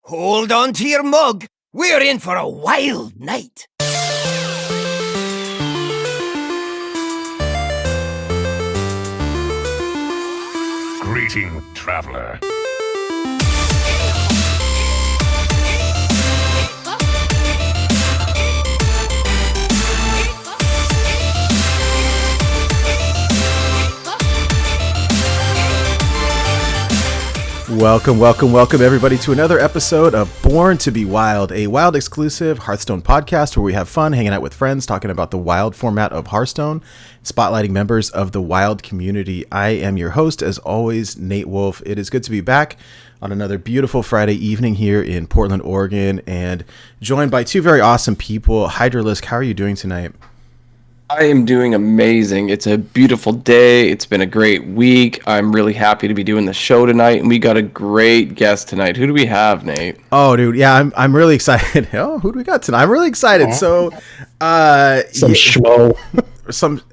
Hold on to your mug. We're in for a wild night. Greeting, traveler. Welcome everybody to another episode of Born to be Wild, a Wild exclusive Hearthstone podcast where we have fun hanging out with friends, talking about the Wild format of Hearthstone, spotlighting members of the Wild community. I am your host, as always, Nate Wolf. It is good to be back on another beautiful Friday evening here in Portland, Oregon, and joined by two very awesome people. Hydra, how are you doing tonight? I am doing amazing. It's a beautiful day. It's been a great week. I'm really happy to be doing the show tonight, and we got a great guest tonight. Who do we have, Nate? Oh, dude, yeah, I'm really excited. Oh, who do we got tonight? I'm really excited. So, schmo.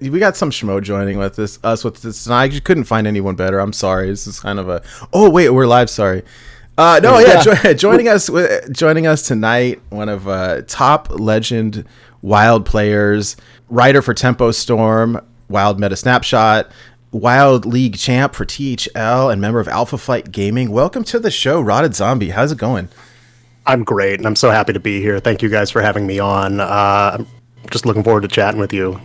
We got some schmo joining with us with this, and I just couldn't find anyone better. I'm sorry. This is kind of a. Oh wait, we're live. Sorry. Joining us tonight, one of top Legend Wild players. Writer for Tempo Storm, Wild Meta Snapshot, Wild League Champ for THL, and member of Alpha Flight Gaming. Welcome to the show, Rotted How's it going? I'm great, and I'm so happy to be here. Thank you guys for having me on. I'm just looking forward to chatting with you.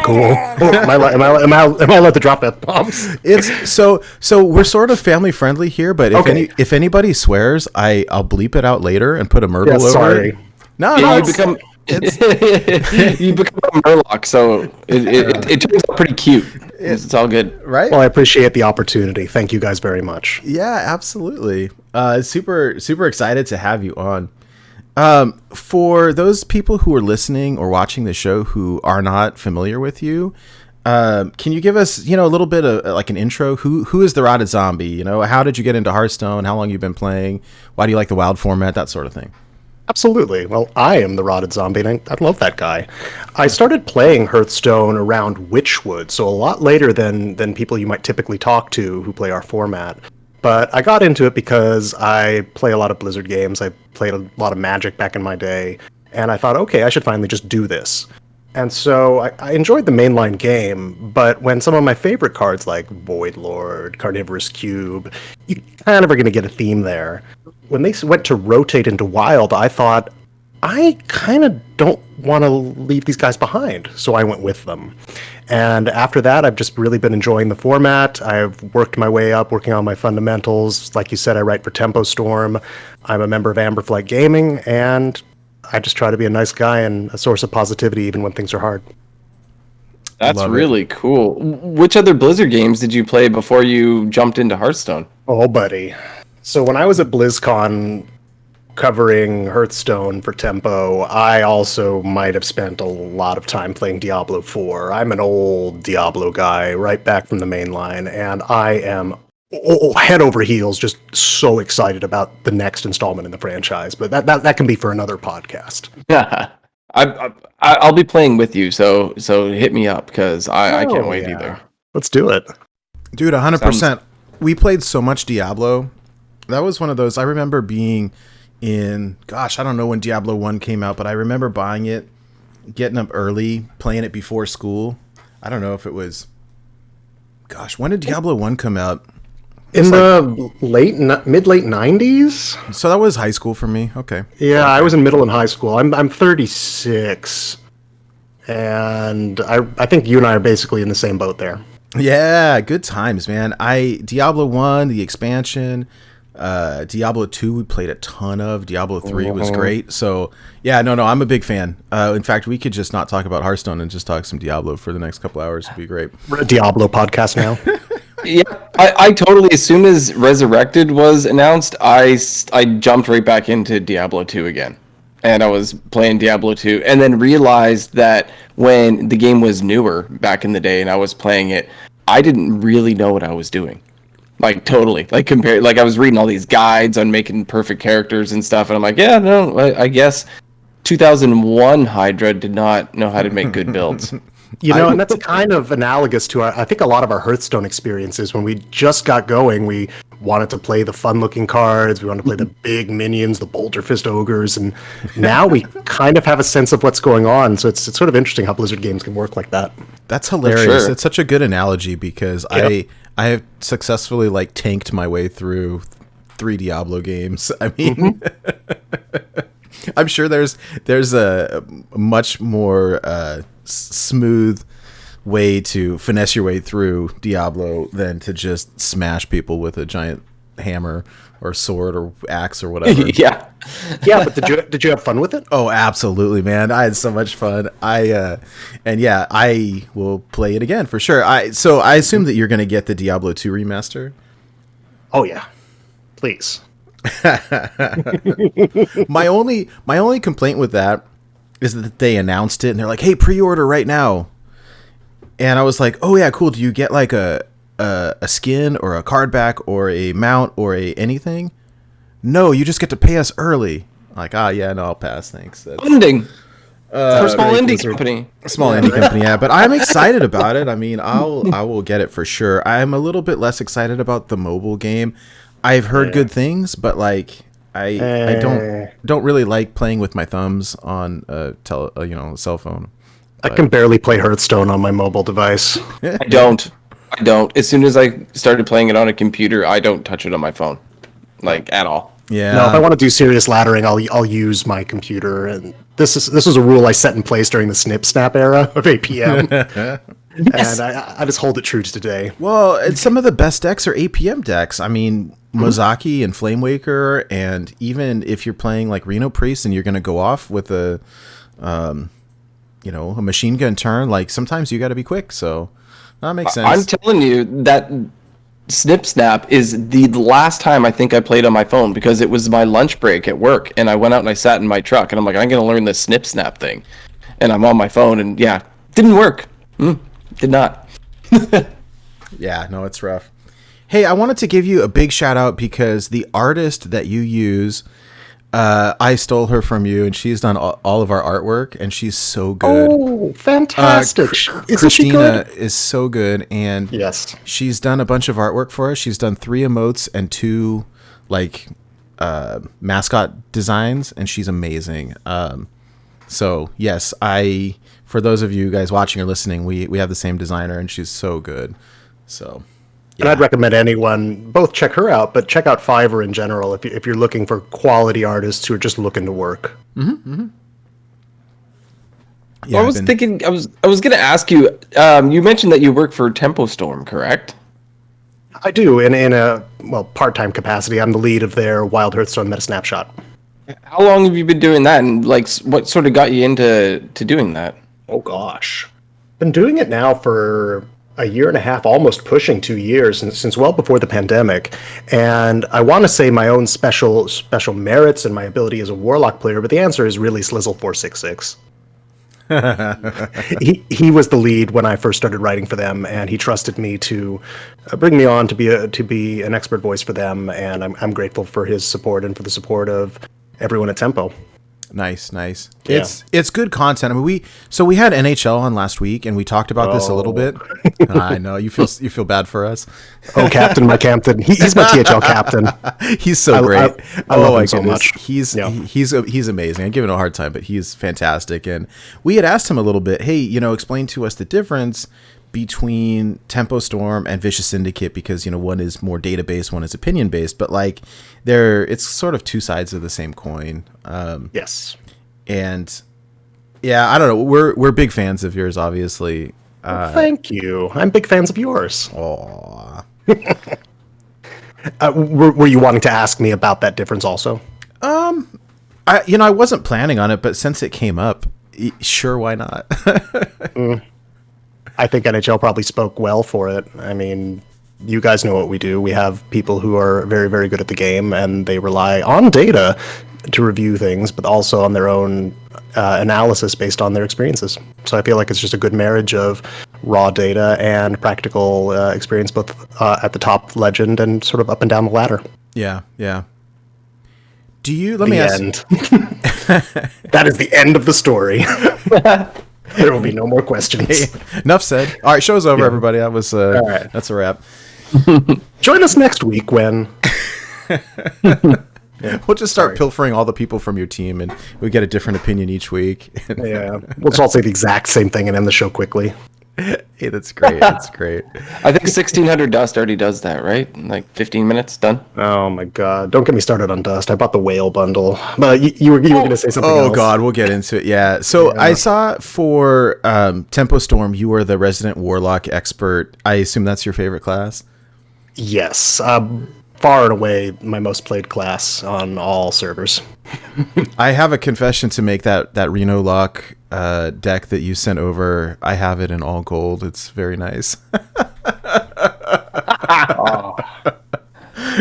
Cool. Am I allowed to drop F-bombs? It's so we're sort of family friendly here, but if anybody swears, I'll bleep it out later and put a Murgle over sorry. it. No, You become a Murloc, so it turns out pretty cute. It's all good, right? Well, I appreciate the opportunity. Thank you guys very much. Yeah, absolutely. Super excited to have you on. For those people who are listening or watching the show who are not familiar with you, can you give us, a little bit of like an intro? Who is TheRottedZombie? How did you get into Hearthstone? How long you've been playing? Why do you like the Wild format? That sort of thing. Absolutely. Well, I am TheRottedZombie, and I love that guy. I started playing Hearthstone around Witchwood, so a lot later than people you might typically talk to who play our format. But I got into it because I play a lot of Blizzard games. I played a lot of Magic back in my day, and I thought, okay, I should finally just do this. And so I enjoyed the mainline game, but when some of my favorite cards like Void Lord, Carnivorous Cube, you kind of are going to get a theme there. When they went to rotate into Wild, I thought, I kind of don't want to leave these guys behind, so I went with them. And after that, I've just really been enjoying the format. I've worked my way up, working on my fundamentals. Like you said, I write for Tempo Storm. I'm a member of Amber Flight Gaming, and I just try to be a nice guy and a source of positivity even when things are hard. That's really cool. Which other Blizzard games did you play before you jumped into Hearthstone? Oh, buddy. So when I was at BlizzCon covering Hearthstone for Tempo, I also might have spent a lot of time playing Diablo 4. I'm an old Diablo guy, right back from the main line, and I am head over heels just so excited about the next installment in the franchise. But that can be for another podcast. Yeah. I'll be playing with you, so hit me up, because I can't wait either. Let's do it. Dude, 100%. We played so much Diablo. That was one of those, I remember being in, I don't know when Diablo 1 came out, but I remember buying it, getting up early, playing it before school. I don't know if it was, when did Diablo 1 come out? In the mid-late 90s? So that was high school for me. Okay. Yeah, I was in middle and high school. I'm 36, and I think you and I are basically in the same boat there. Yeah, good times, man. Diablo 1, the expansion, Diablo 2 we played a ton of. Diablo 3 was great. So yeah, no, I'm a big fan. In fact, we could just not talk about Hearthstone and just talk some Diablo for the next couple hours. It'd be great. We're a Diablo podcast now. Yeah, I totally, as soon as Resurrected was announced, I jumped right back into Diablo 2 again. And I was playing Diablo 2, and then realized that when the game was newer back in the day and I was playing it, I didn't really know what I was doing. Like, totally. Like, I was reading all these guides on making perfect characters and stuff, and I'm like, yeah, no, I guess 2001 Hydra did not know how to make good builds. And that's kind of analogous to I think a lot of our Hearthstone experiences. When we just got going, we wanted to play the fun-looking cards. We wanted to play the big minions, the Boulder Fist ogres, and now we kind of have a sense of what's going on. So it's sort of interesting how Blizzard games can work like that. That's hilarious. Sure. It's such a good analogy because I have successfully like tanked my way through 3 Diablo games. I mean, I'm sure there's a much more smooth way to finesse your way through Diablo than to just smash people with a giant hammer or sword or axe or whatever. Yeah. Yeah, but did you have fun with it? Oh, absolutely, man! I had so much fun. I will play it again for sure. So I assume that you're going to get the Diablo 2 remaster. Oh yeah, please. My only complaint with that is that they announced it and they're like, "Hey, pre-order right now." And I was like, "Oh yeah, cool. Do you get like a skin or a card back or a mount or a anything?" No, you just get to pay us early. Like, yeah, no, I'll pass. Thanks. Funding. For a small indie company. Small indie company, yeah. But I'm excited about it. I mean, I will get it for sure. I'm a little bit less excited about the mobile game. I've heard good things, but like I don't really like playing with my thumbs on a cell phone. I can barely play Hearthstone on my mobile device. I don't. As soon as I started playing it on a computer, I don't touch it on my phone, like at all. Yeah. No, if I want to do serious laddering, I'll use my computer. And this was a rule I set in place during the Snap era of APM. Yes. And I just hold it true to today. Well, and some of the best decks are APM decks. I mean, Mozaki and Flamewaker, and even if you're playing like Reno Priest and you're going to go off with a machine gun turn, like sometimes you got to be quick. So that makes sense. I'm telling you that Snap is the last time I think I played on my phone because it was my lunch break at work and I went out and I sat in my truck and I'm like, I'm going to learn this Snap thing. And I'm on my phone and yeah, didn't work. Did not. Yeah, no, it's rough. Hey, I wanted to give you a big shout out because the artist that you use, I stole her from you, and she's done all of our artwork, and she's so good. Oh, fantastic! Isn't she Christina good? is so good, and Yes. she's done a bunch of artwork for us. She's done 3 emotes and 2 mascot designs, and she's amazing. So yes, for those of you guys watching or listening, we have the same designer, and she's so good. So. And I'd recommend anyone both check her out, but check out Fiverr in general if you're looking for quality artists who are just looking to work. Yeah, I was thinking, I was going to ask you. You mentioned that you work for Tempo Storm, correct? I do in a part-time capacity. I'm the lead of their Wild Hearthstone Meta Snapshot. How long have you been doing that, and like, what sort of got you into doing that? Oh gosh, been doing it now for a year and a half, almost pushing 2 years, since well before the pandemic. And I want to say my own special merits and my ability as a Warlock player, but the answer is really Slizzle466. he was the lead when I first started writing for them, and he trusted me to bring me on to be an expert voice for them. And I'm grateful for his support and for the support of everyone at Tempo. Nice. Yeah. It's good content. I mean, we had NHL on last week, and we talked about this a little bit. I know you feel bad for us. Oh, Captain, my captain. He's my THL captain. He's so great. I love him so much. He's amazing. I give him a hard time, but he's fantastic. And we had asked him a little bit, hey, explain to us the difference between Tempo Storm and Vicious Syndicate, because one is more database, one is opinion based, but like it's sort of 2 sides of the same coin. Yes. And yeah, I don't know. We're big fans of yours, obviously. Thank you. I'm big fans of yours. Aw. Were you wanting to ask me about that difference also? I wasn't planning on it, but since it came up, sure, why not? I think NHL probably spoke well for it. I mean, you guys know what we do. We have people who are very, very good at the game, and they rely on data to review things, but also on their own analysis based on their experiences. So I feel like it's just a good marriage of raw data and practical experience, both at the top Legend and sort of up and down the ladder. Yeah. Do you? Let me ask. End. That is the end of the story. There will be no more questions. Hey, enough said. All right, show's over, everybody. That was All right. That's a wrap. Join us next week when We'll just start pilfering all the people from your team, and we get a different opinion each week. we'll just all say the exact same thing and end the show quickly. Hey, that's great. That's great. I think 1600 Dust already does that, right? In like 15 minutes, done. Oh my god! Don't get me started on Dust. I bought the whale bundle, but you were going to say something else. Oh god, we'll get into it. Yeah. So I saw for Tempo Storm, you were the resident warlock expert. I assume that's your favorite class. Yes, far and away my most played class on all servers. I have a confession to make. That Reno Lock deck that you sent over, I have it in all gold. It's very nice.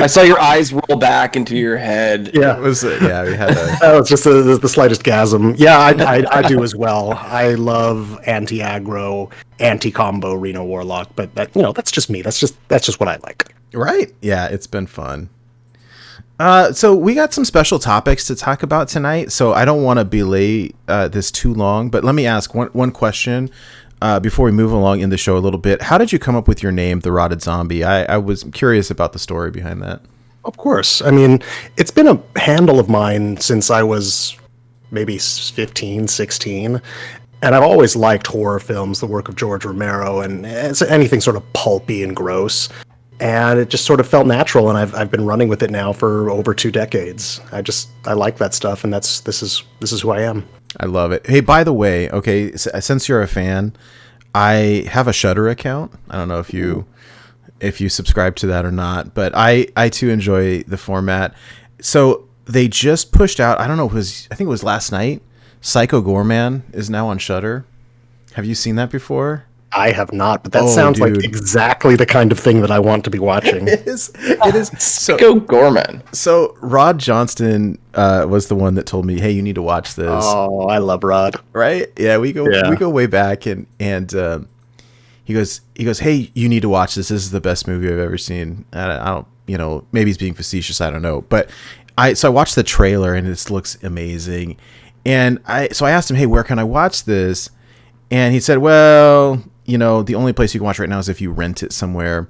I saw your eyes roll back into your head. Yeah, We had a that was just the slightest gasm. Yeah, I do as well. I love anti-aggro, anti-combo Reno Warlock, but that's just me. That's just what I like. right. Yeah, it's been fun. So we got some special topics to talk about tonight, so I don't want to belay this too long, but let me ask one question before we move along in the show a little bit. How did you come up with your name, TheRottedZombie? I was curious about the story behind that. Of course. I mean, it's been a handle of mine since I was maybe 15, 16. And I've always liked horror films, the work of George Romero, and anything sort of pulpy and gross. And it just sort of felt natural, and I've been running with it now for over 2 decades. I like that stuff, and this is who I am. I love it. Hey, by the way, okay, since you're a fan, I have a Shudder account. I don't know if you subscribe to that or not, but I too enjoy the format. So they just pushed out, I don't know, I think it was last night, Psycho Gorman is now on Shudder. Have you seen that before? I have not, but that sounds like exactly the kind of thing that I want to be watching. It is. Psycho Gorman. So Rod Johnston was the one that told me, "Hey, you need to watch this." Oh, I love Rod. Right? Yeah, we go way back, and he goes, "Hey, you need to watch this. This is the best movie I've ever seen." I don't, maybe he's being facetious. I don't know, but I watched the trailer and it looks amazing, and I asked him, "Hey, where can I watch this?" And he said, "Well, the only place you can watch right now is if you rent it somewhere."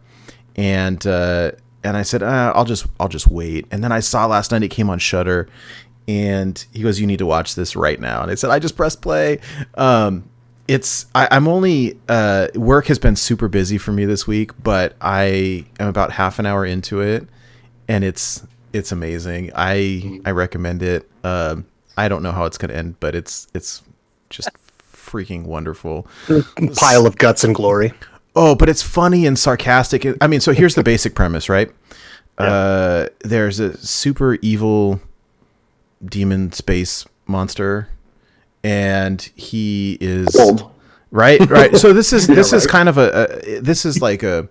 And I said, I'll just wait. And then I saw last night it came on Shudder, and he goes, "You need to watch this right now." And I said, I just pressed play. I'm only work has been super busy for me this week, but I am about half an hour into it, and it's amazing. I recommend it. I don't know how it's going to end, but it's just freaking wonderful. Pile of guts and glory. Oh, but it's funny and sarcastic. I mean, so here's the basic premise, right? Yeah. There's a super evil demon space monster, and he is old. Right. So this is kind of this is like a,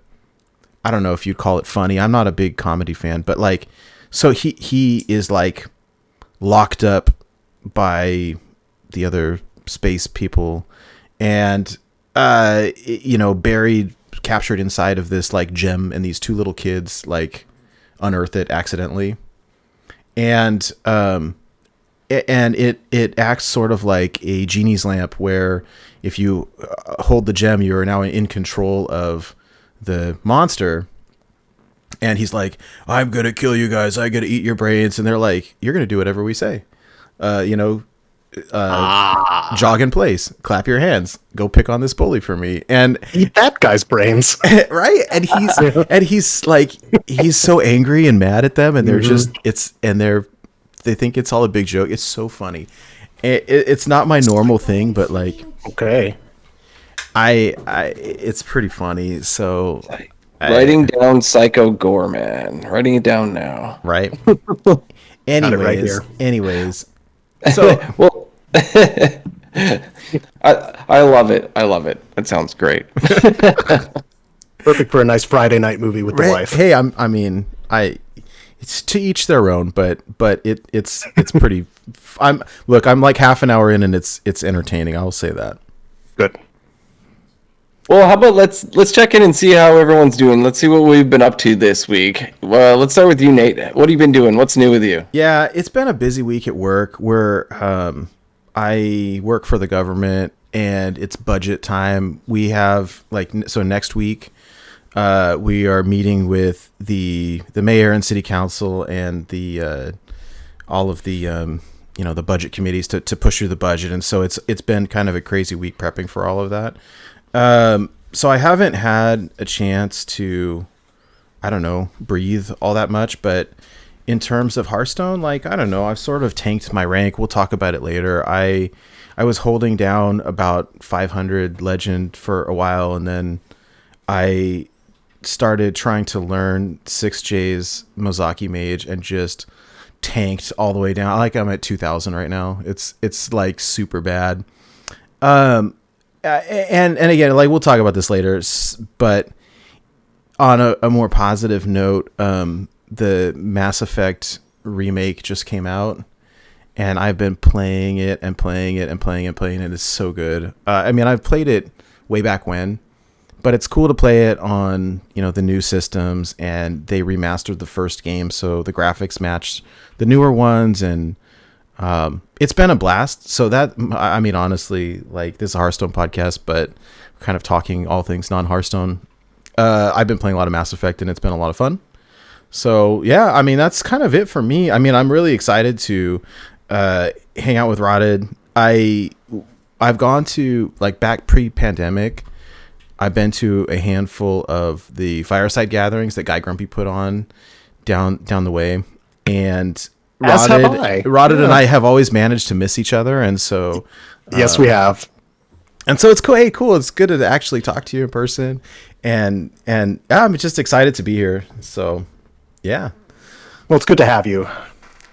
I don't know if you'd call it funny. I'm not a big comedy fan, but like, so he is like locked up by the other space people, and buried, captured inside of this like gem, and these 2 little kids like unearth it accidentally, and it acts sort of like a genie's lamp, where if you hold the gem, you are now in control of the monster. And he's like, "I'm gonna kill you guys, I'm gonna eat your brains," and they're like, "You're gonna do whatever we say, jog in place, clap your hands, go pick on this bully for me, and eat that guy's brains." Right? And he's like, he's so angry and mad at them, and they're just they think it's all a big joke. It's so funny. It's not my normal thing, but like, okay, it's pretty funny. So writing down Psycho Gorman, writing it down now. Right. Anyways. So well, I love it. That sounds great. Perfect for a nice Friday night movie with the wife. Hey, it's to each their own, but it's pretty. I'm like half an hour in, and it's entertaining. I'll say that. Good. Well, how about let's check in and see how everyone's doing. Let's see what we've been up to this week. Well, let's start with you, Nate. What have you been doing? What's new with you? Yeah, it's been a busy week at work. Where I work for the government, and it's budget time. We have next week, We are meeting with the mayor and city council and the all of the the budget committees to push through the budget, and so it's been kind of a crazy week prepping for all of that. So I haven't had a chance to, I don't know, breathe all that much, but in terms of Hearthstone, like, I don't know, I've sort of tanked my rank. We'll talk about it later. I was holding down about 500 Legend for a while, and then I started trying to learn 6J's Mozaki Mage and just tanked all the way down. Like, I'm at 2,000 right now. It's like super bad. And again, like, we'll talk about this later, but on a more positive note, the Mass Effect remake just came out, and I've been playing it and playing it and playing it and playing it. It's so good. I mean, I've played it way back when, but it's cool to play it on, the new systems, and they remastered the first game, so the graphics match the newer ones, and it's been a blast. So that, I mean, honestly, like, this is a Hearthstone podcast, but kind of talking all things non-Hearthstone. I've been playing a lot of Mass Effect, and it's been a lot of fun. So yeah, I mean, that's kind of it for me. I mean, I'm really excited to hang out with Rotted. I've gone to, like, back pre-pandemic, I've been to a handful of the fireside gatherings that Guy Grumpy put on down the way, and Rotted and I have always managed to miss each other, and so yes, we have. And so it's cool. Hey, cool. It's good to actually talk to you in person, and I'm just excited to be here. So yeah. Well, it's good to have you.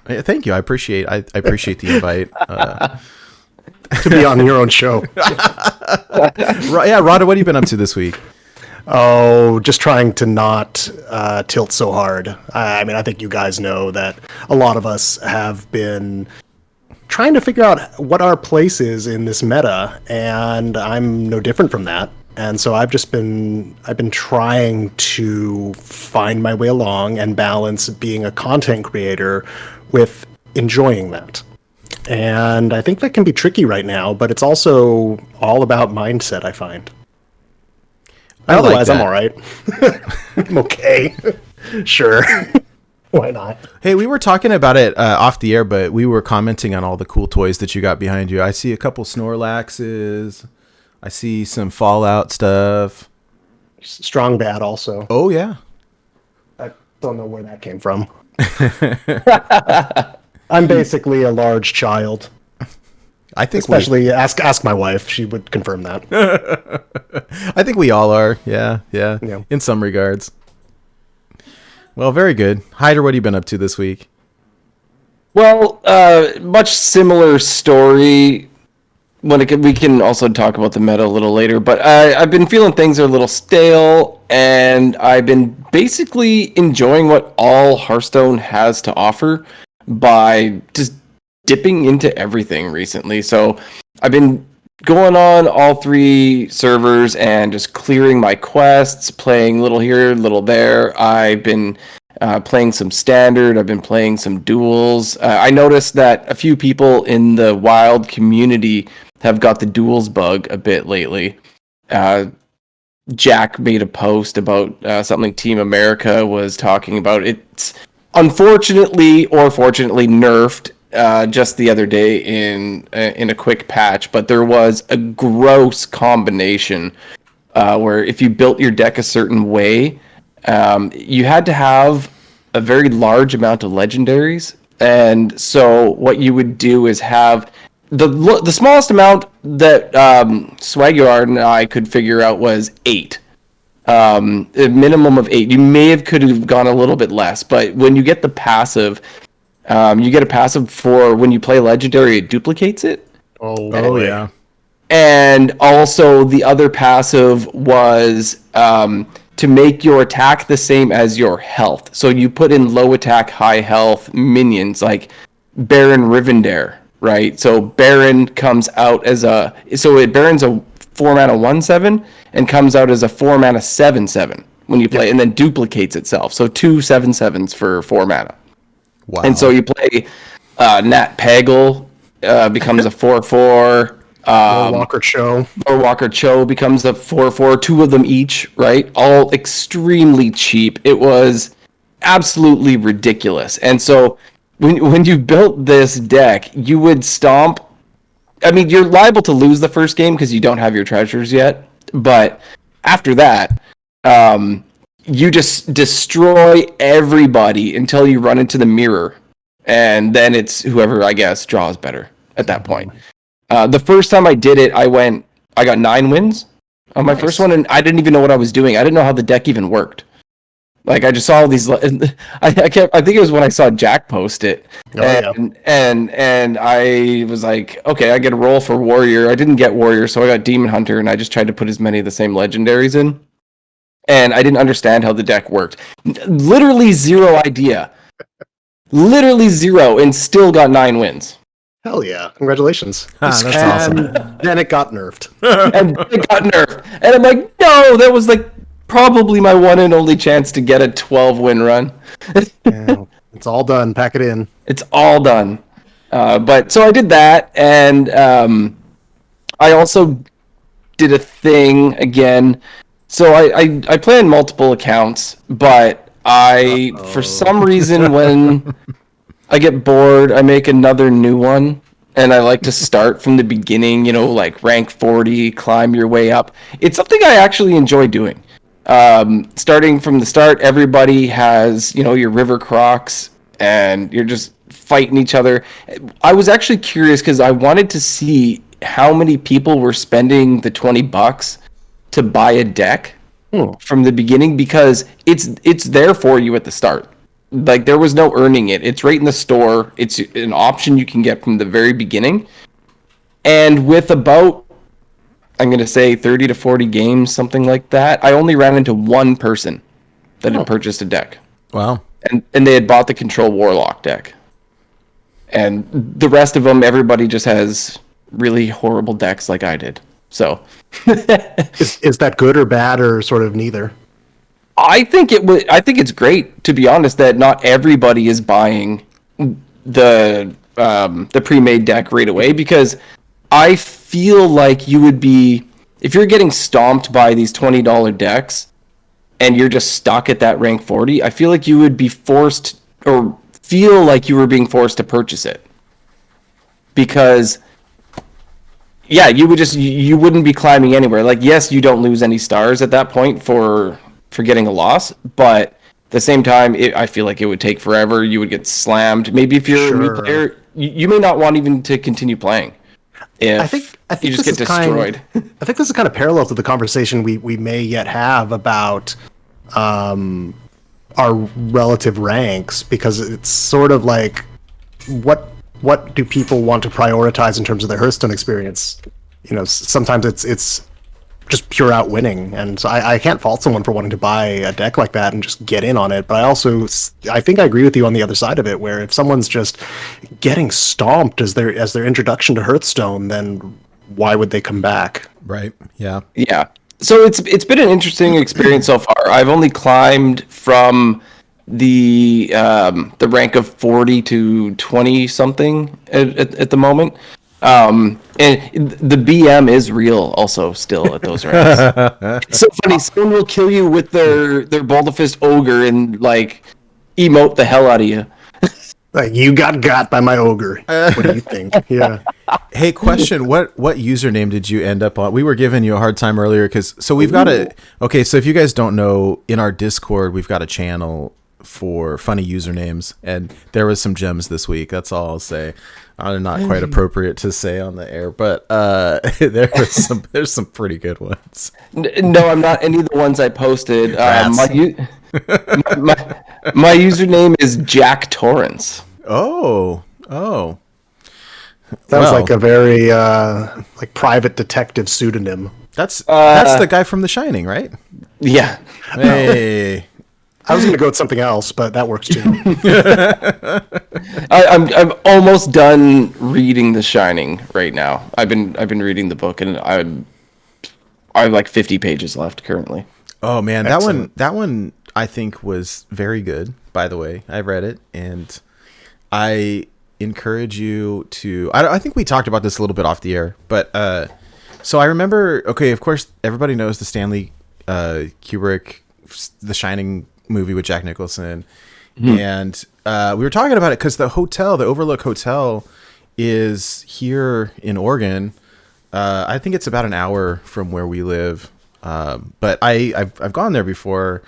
Thank you. I appreciate the invite. To be on your own show. Yeah, Rada, what have you been up to this week? Oh, just trying to not tilt so hard. I mean, I think you guys know that a lot of us have been trying to figure out what our place is in this meta, and I'm no different from that. And so I've been trying to find my way along and balance being a content creator with enjoying that. And I think that can be tricky right now, but it's also all about mindset, I find. Otherwise, I'm all right. I'm okay. Sure. Why not? Hey, we were talking about it off the air, but we were commenting on all the cool toys that you got behind you. I see a couple Snorlaxes. I see some Fallout stuff. Strong Bad also. Oh, yeah. I don't know where that came from. I'm basically a large child. I think especially ask my wife; she would confirm that. I think we all are. Yeah. In some regards. Well, very good. Hydra, what have you been up to this week? Well, much similar story. We can also talk about the meta a little later, but I've been feeling things are a little stale, and I've been basically enjoying what all Hearthstone has to offer by just dipping into everything recently. So I've been going on all 3 servers and just clearing my quests, playing little here, little there. I've been playing some standard. I've been playing some duels. I noticed that a few people in the wild community have got the duels bug a bit lately. Jack made a post about something Team America was talking about. It's unfortunately or fortunately nerfed just the other day in a quick patch, but there was a gross combination where if you built your deck a certain way, you had to have a very large amount of legendaries, and so what you would do is have the smallest amount that Swagyard and I could figure out was 8. A minimum of 8. You could have gone a little bit less, but when you get the passive, you get a passive for when you play legendary, it duplicates it. Oh yeah. And also the other passive was to make your attack the same as your health. So you put in low attack, high health minions like Baron Rivendare, right? So Baron comes out as Baron's a 4-mana 1/7 and comes out as a 4-mana 7/7 when you play, and then duplicates itself. So 2 7/7s for 4 mana. Wow. And so you play Nat Pagel becomes a 4/4. Walker Cho. Or Walker Cho becomes a 4/4, two of them each, right? All extremely cheap. It was absolutely ridiculous. And so when you built this deck, you would stomp. I mean, you're liable to lose the first game because you don't have your treasures yet. But after that, you just destroy everybody until you run into the mirror. And then it's whoever, I guess, draws better at that point. The first time I did it, I got 9 wins on my first one, and I didn't even know what I was doing. I didn't know how the deck even worked. Like, I just saw all these. I think it was when I saw Jack post it, and I was like, okay, I get a roll for Warrior. I didn't get Warrior, so I got Demon Hunter, and I just tried to put as many of the same legendaries in, and I didn't understand how the deck worked. Literally zero idea. Literally zero, and still got 9 wins. Hell yeah! Congratulations. That's awesome. Then it got nerfed. And it got nerfed, and I'm like, no, that was like probably my one and only chance to get a 12-win run. Yeah, it's all done. Pack it in. It's all done. But so I did that, and I also did a thing again. So I play on multiple accounts, but for some reason, when I get bored, I make another new one, and I like to start from the beginning, like rank 40, climb your way up. It's something I actually enjoy doing. Starting from the start, everybody has, your river crocs, and you're just fighting each other. I was actually curious because I wanted to see how many people were spending the $20 to buy a deck from the beginning, because it's there for you at the start. Like, there was no earning it. It's right in the store. It's an option you can get from the very beginning. And with about, I'm going to say 30 to 40 games, something like that, I only ran into one person that had purchased a deck. Wow. And they had bought the Control Warlock deck. And the rest of them, everybody just has really horrible decks like I did. So Is that good or bad, or sort of neither? I think it's great, to be honest, that not everybody is buying the pre-made deck right away, because I feel like you would be, if you're getting stomped by these $20 decks and you're just stuck at that rank 40, I feel like you would be forced, or feel like you were being forced to purchase it. Because yeah, you wouldn't be climbing anywhere. Like, yes, you don't lose any stars at that point for getting a loss, but at the same time, I feel like it would take forever. You would get slammed. Maybe if you're a new player, you may not want even to continue playing. I think you just get destroyed. I think this is kind of parallel to the conversation we may yet have about our relative ranks, because it's sort of like, what do people want to prioritize in terms of their Hearthstone experience? Sometimes it's just pure out winning, and so I can't fault someone for wanting to buy a deck like that and just get in on it. But I think I agree with you on the other side of it, where if someone's just getting stomped as their introduction to Hearthstone, then why would they come back? Right. Yeah. Yeah. So it's been an interesting experience so far. I've only climbed from the rank of 40 to 20 something at the moment. And the BM is real also still at those ranks. It's so funny. Someone will kill you with their Boulderfist Ogre and like emote the hell out of you. Like, you got by my ogre. What do you think? Yeah. Hey, question. What username did you end up on? We were giving you a hard time earlier so we've got so if you guys don't know, in our Discord, we've got a channel for funny usernames, and there was some gems this week. That's all I'll say. Not quite appropriate to say on the air, but there's some pretty good ones. No, I'm not any of the ones I posted. My username is Jack Torrance. Oh. Sounds like a very like private detective pseudonym. That's the guy from The Shining, right? Yeah. Hey. I was going to go with something else, but that works too. I'm almost done reading The Shining right now. I've been reading the book, and I have like 50 pages left currently. Oh man, Excellent. that one I think was very good. By the way, I read it, and I encourage you to. I think we talked about this a little bit off the air, but so I remember. Okay, of course, everybody knows the Stanley Kubrick, The Shining movie with Jack Nicholson, and we were talking about it because the Overlook Hotel, is here in Oregon. I think it's about an hour from where we live, but I've gone there before.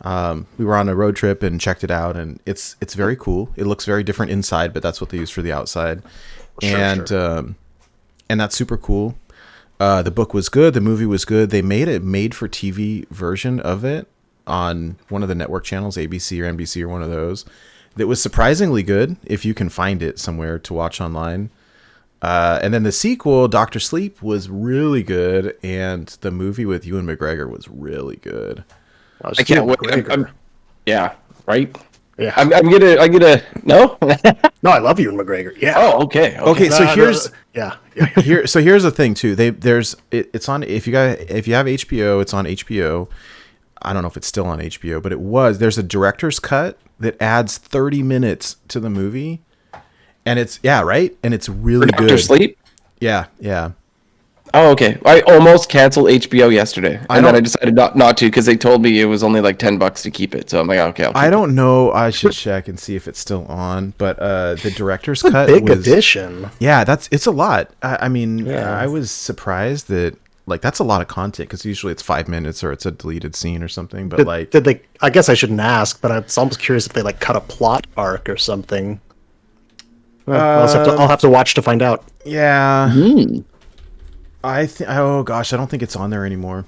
We were on a road trip and checked it out, and it's very cool. It looks very different inside, but that's what they use for the outside. Sure. And that's super cool. The book was good. The movie was good. They made a made-for-TV version of it on one of the network channels, ABC or NBC or one of those. That was surprisingly good if you can find it somewhere to watch online. And then the sequel, Dr. Sleep, was really good, and the movie with Ewan McGregor was really good. I can't wait. Yeah, right? Yeah. I'm gonna no? No, I love Ewan McGregor. Yeah. Oh, okay. Okay, so here's yeah. here's the thing too. It's on, if you have HBO, it's on HBO. I don't know if it's still on HBO, but it was. There's a director's cut that adds 30 minutes to the movie, and it's right, and it's really good. Dr. Sleep? Yeah. Oh, okay. I almost canceled HBO yesterday, and then I decided not to because they told me it was only like $10 to keep it. So I'm like, okay, I'll keep I don't know. I should check and see if it's still on. But the director's cut big addition. Yeah, it's a lot. I mean, Yeah. I was surprised that that's a lot of content because usually it's 5 minutes or it's a deleted scene or something. But Did they? I guess I shouldn't ask, but I'm almost curious if they cut a plot arc or something. Well, I'll have to watch to find out. Yeah. Oh gosh, I don't think it's on there anymore.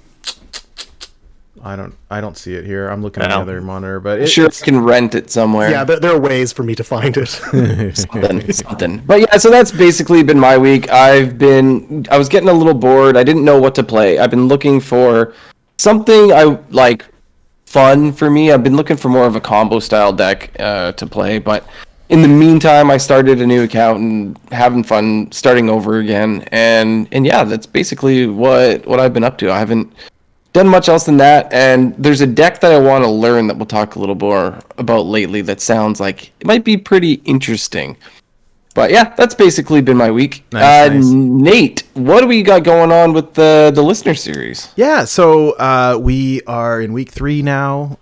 I don't see it here. I'm looking at the other monitor, but I can rent it somewhere. Yeah, there are ways for me to find it. something. But yeah, so that's basically been my week. I was getting a little bored. I didn't know what to play. I've been looking for something fun for me. I've been looking for more of a combo style deck to play, but in the meantime, I started a new account and having fun starting over again. And yeah, that's basically what I've been up to. I haven't done much else than that. And there's a deck that I want to learn that we'll talk a little more about lately that sounds like it might be pretty interesting. But yeah, that's basically been my week. Nice. Nate, what do we got going on with the listener series? Yeah, so we are in week 3 now.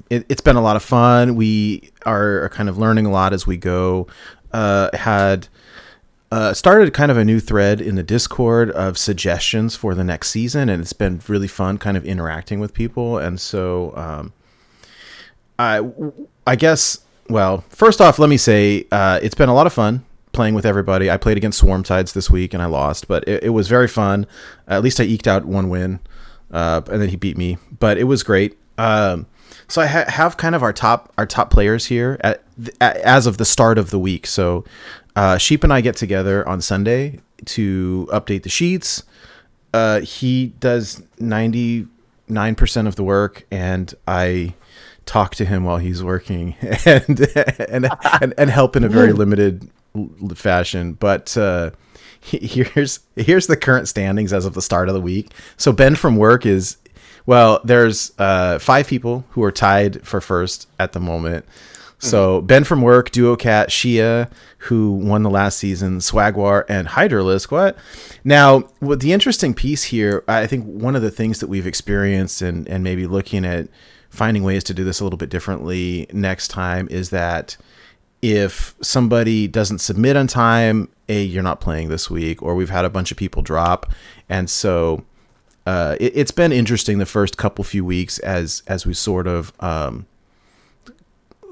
It's been a lot of fun. We are kind of learning a lot as we go. Had started kind of a new thread in the Discord of suggestions for the next season, and it's been really fun kind of interacting with people. And so I guess, well, first off, let me say it's been a lot of fun playing with everybody. I played against Swarmtides this week and I lost, but it was very fun. At least I eked out one win, and then he beat me, but it was great. So I have kind of our top players here as of the start of the week. So Sheep and I get together on Sunday to update the sheets. He does 99% of the work, and I talk to him while he's working and help in a very limited fashion. But here's the current standings as of the start of the week. So Ben from work is, well, there's 5 people who are tied for first at the moment. So Ben from work, Duocat, Shia, who won the last season, Swagwar, and Hydralisk. What? Now, what the interesting piece here, I think one of the things that we've experienced and maybe looking at finding ways to do this a little bit differently next time is that if somebody doesn't submit on time, you're not playing this week, or we've had a bunch of people drop. And so it's been interesting the first few weeks as we sort of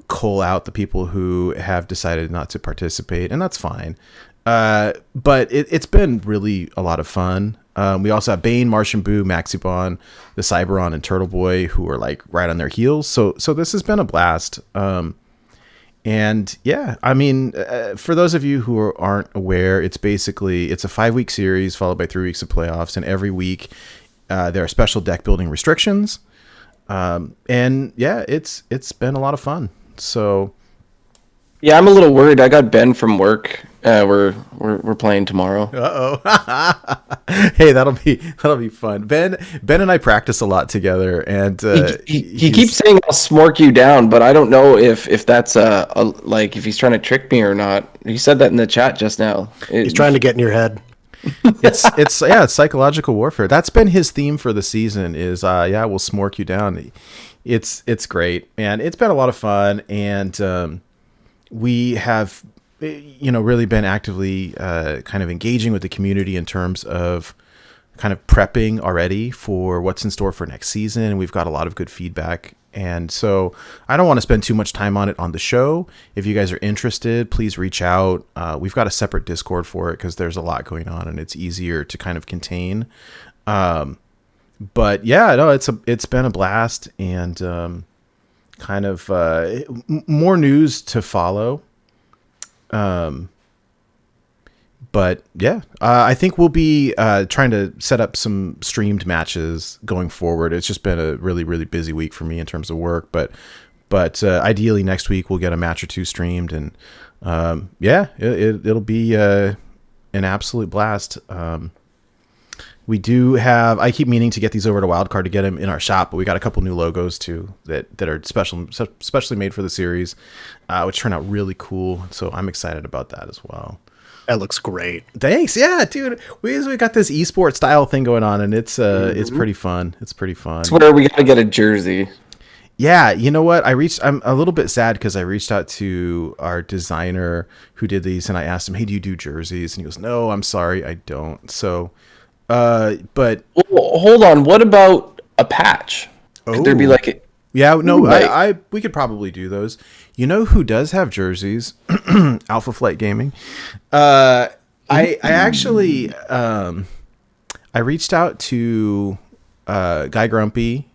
cull out the people who have decided not to participate, and that's fine. But it's been really a lot of fun. We also have Bane, Martian Boo, Maxibon, the Cyberon, and Turtle Boy, who are right on their heels. So this has been a blast. And yeah, I mean, for those of you who aren't aware, it's a 5-week series followed by 3 weeks of playoffs, and every week there are special deck building restrictions. And yeah, it's been a lot of fun. So yeah, I'm a little worried. I got Ben from work We're playing tomorrow. Hey, that'll be fun. Ben and I practice a lot together, and He keeps saying I'll smork you down, but I don't know if that's like if he's trying to trick me or not. He said that in the chat just now. He's trying to get in your head. it's psychological warfare. That's been his theme for the season. Is we'll smork you down. It's great, and it's been a lot of fun, and we have really been actively kind of engaging with the community in terms of kind of prepping already for what's in store for next season. We've got a lot of good feedback. And so I don't want to spend too much time on it on the show. If you guys are interested, please reach out. We've got a separate Discord for it because there's a lot going on and it's easier to kind of contain. But yeah, no, it's been a blast, and kind of more news to follow. But yeah, I think we'll be trying to set up some streamed matches going forward. It's just been a really, really busy week for me in terms of work, but ideally next week we'll get a match or two streamed, and it'll be an absolute blast. We do have, I keep meaning to get these over to Wildcard to get them in our shop, but we got a couple new logos too that are specially made for the series, which turn out really cool. So I'm excited about that as well. That looks great. Thanks. Yeah, dude. We got this esports style thing going on, and it's pretty fun. It's pretty fun. It's where we got to get a jersey. Yeah, you know what? I'm a little bit sad because I reached out to our designer who did these, and I asked him, "Hey, do you do jerseys?" And he goes, "No, I'm sorry, I don't." So, but hold on. What about a patch? Could there be like a... Yeah, no, I we could probably do those. You know who does have jerseys? Alpha Flight Gaming. I actually I reached out to Guy Grumpy,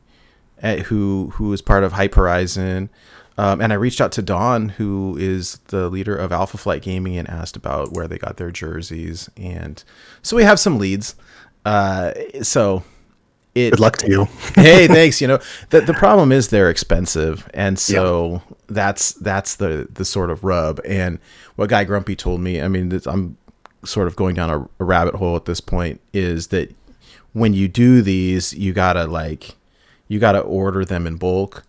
who is part of Hype Horizon, and I reached out to Dawn, who is the leader of Alpha Flight Gaming, and asked about where they got their jerseys, and so we have some leads. Good luck to you. Hey, thanks. The problem is they're expensive, and so that's the sort of rub. And what Guy Grumpy told me, I mean, I'm sort of going down a rabbit hole at this point, is that when you do these, you gotta order them in bulk.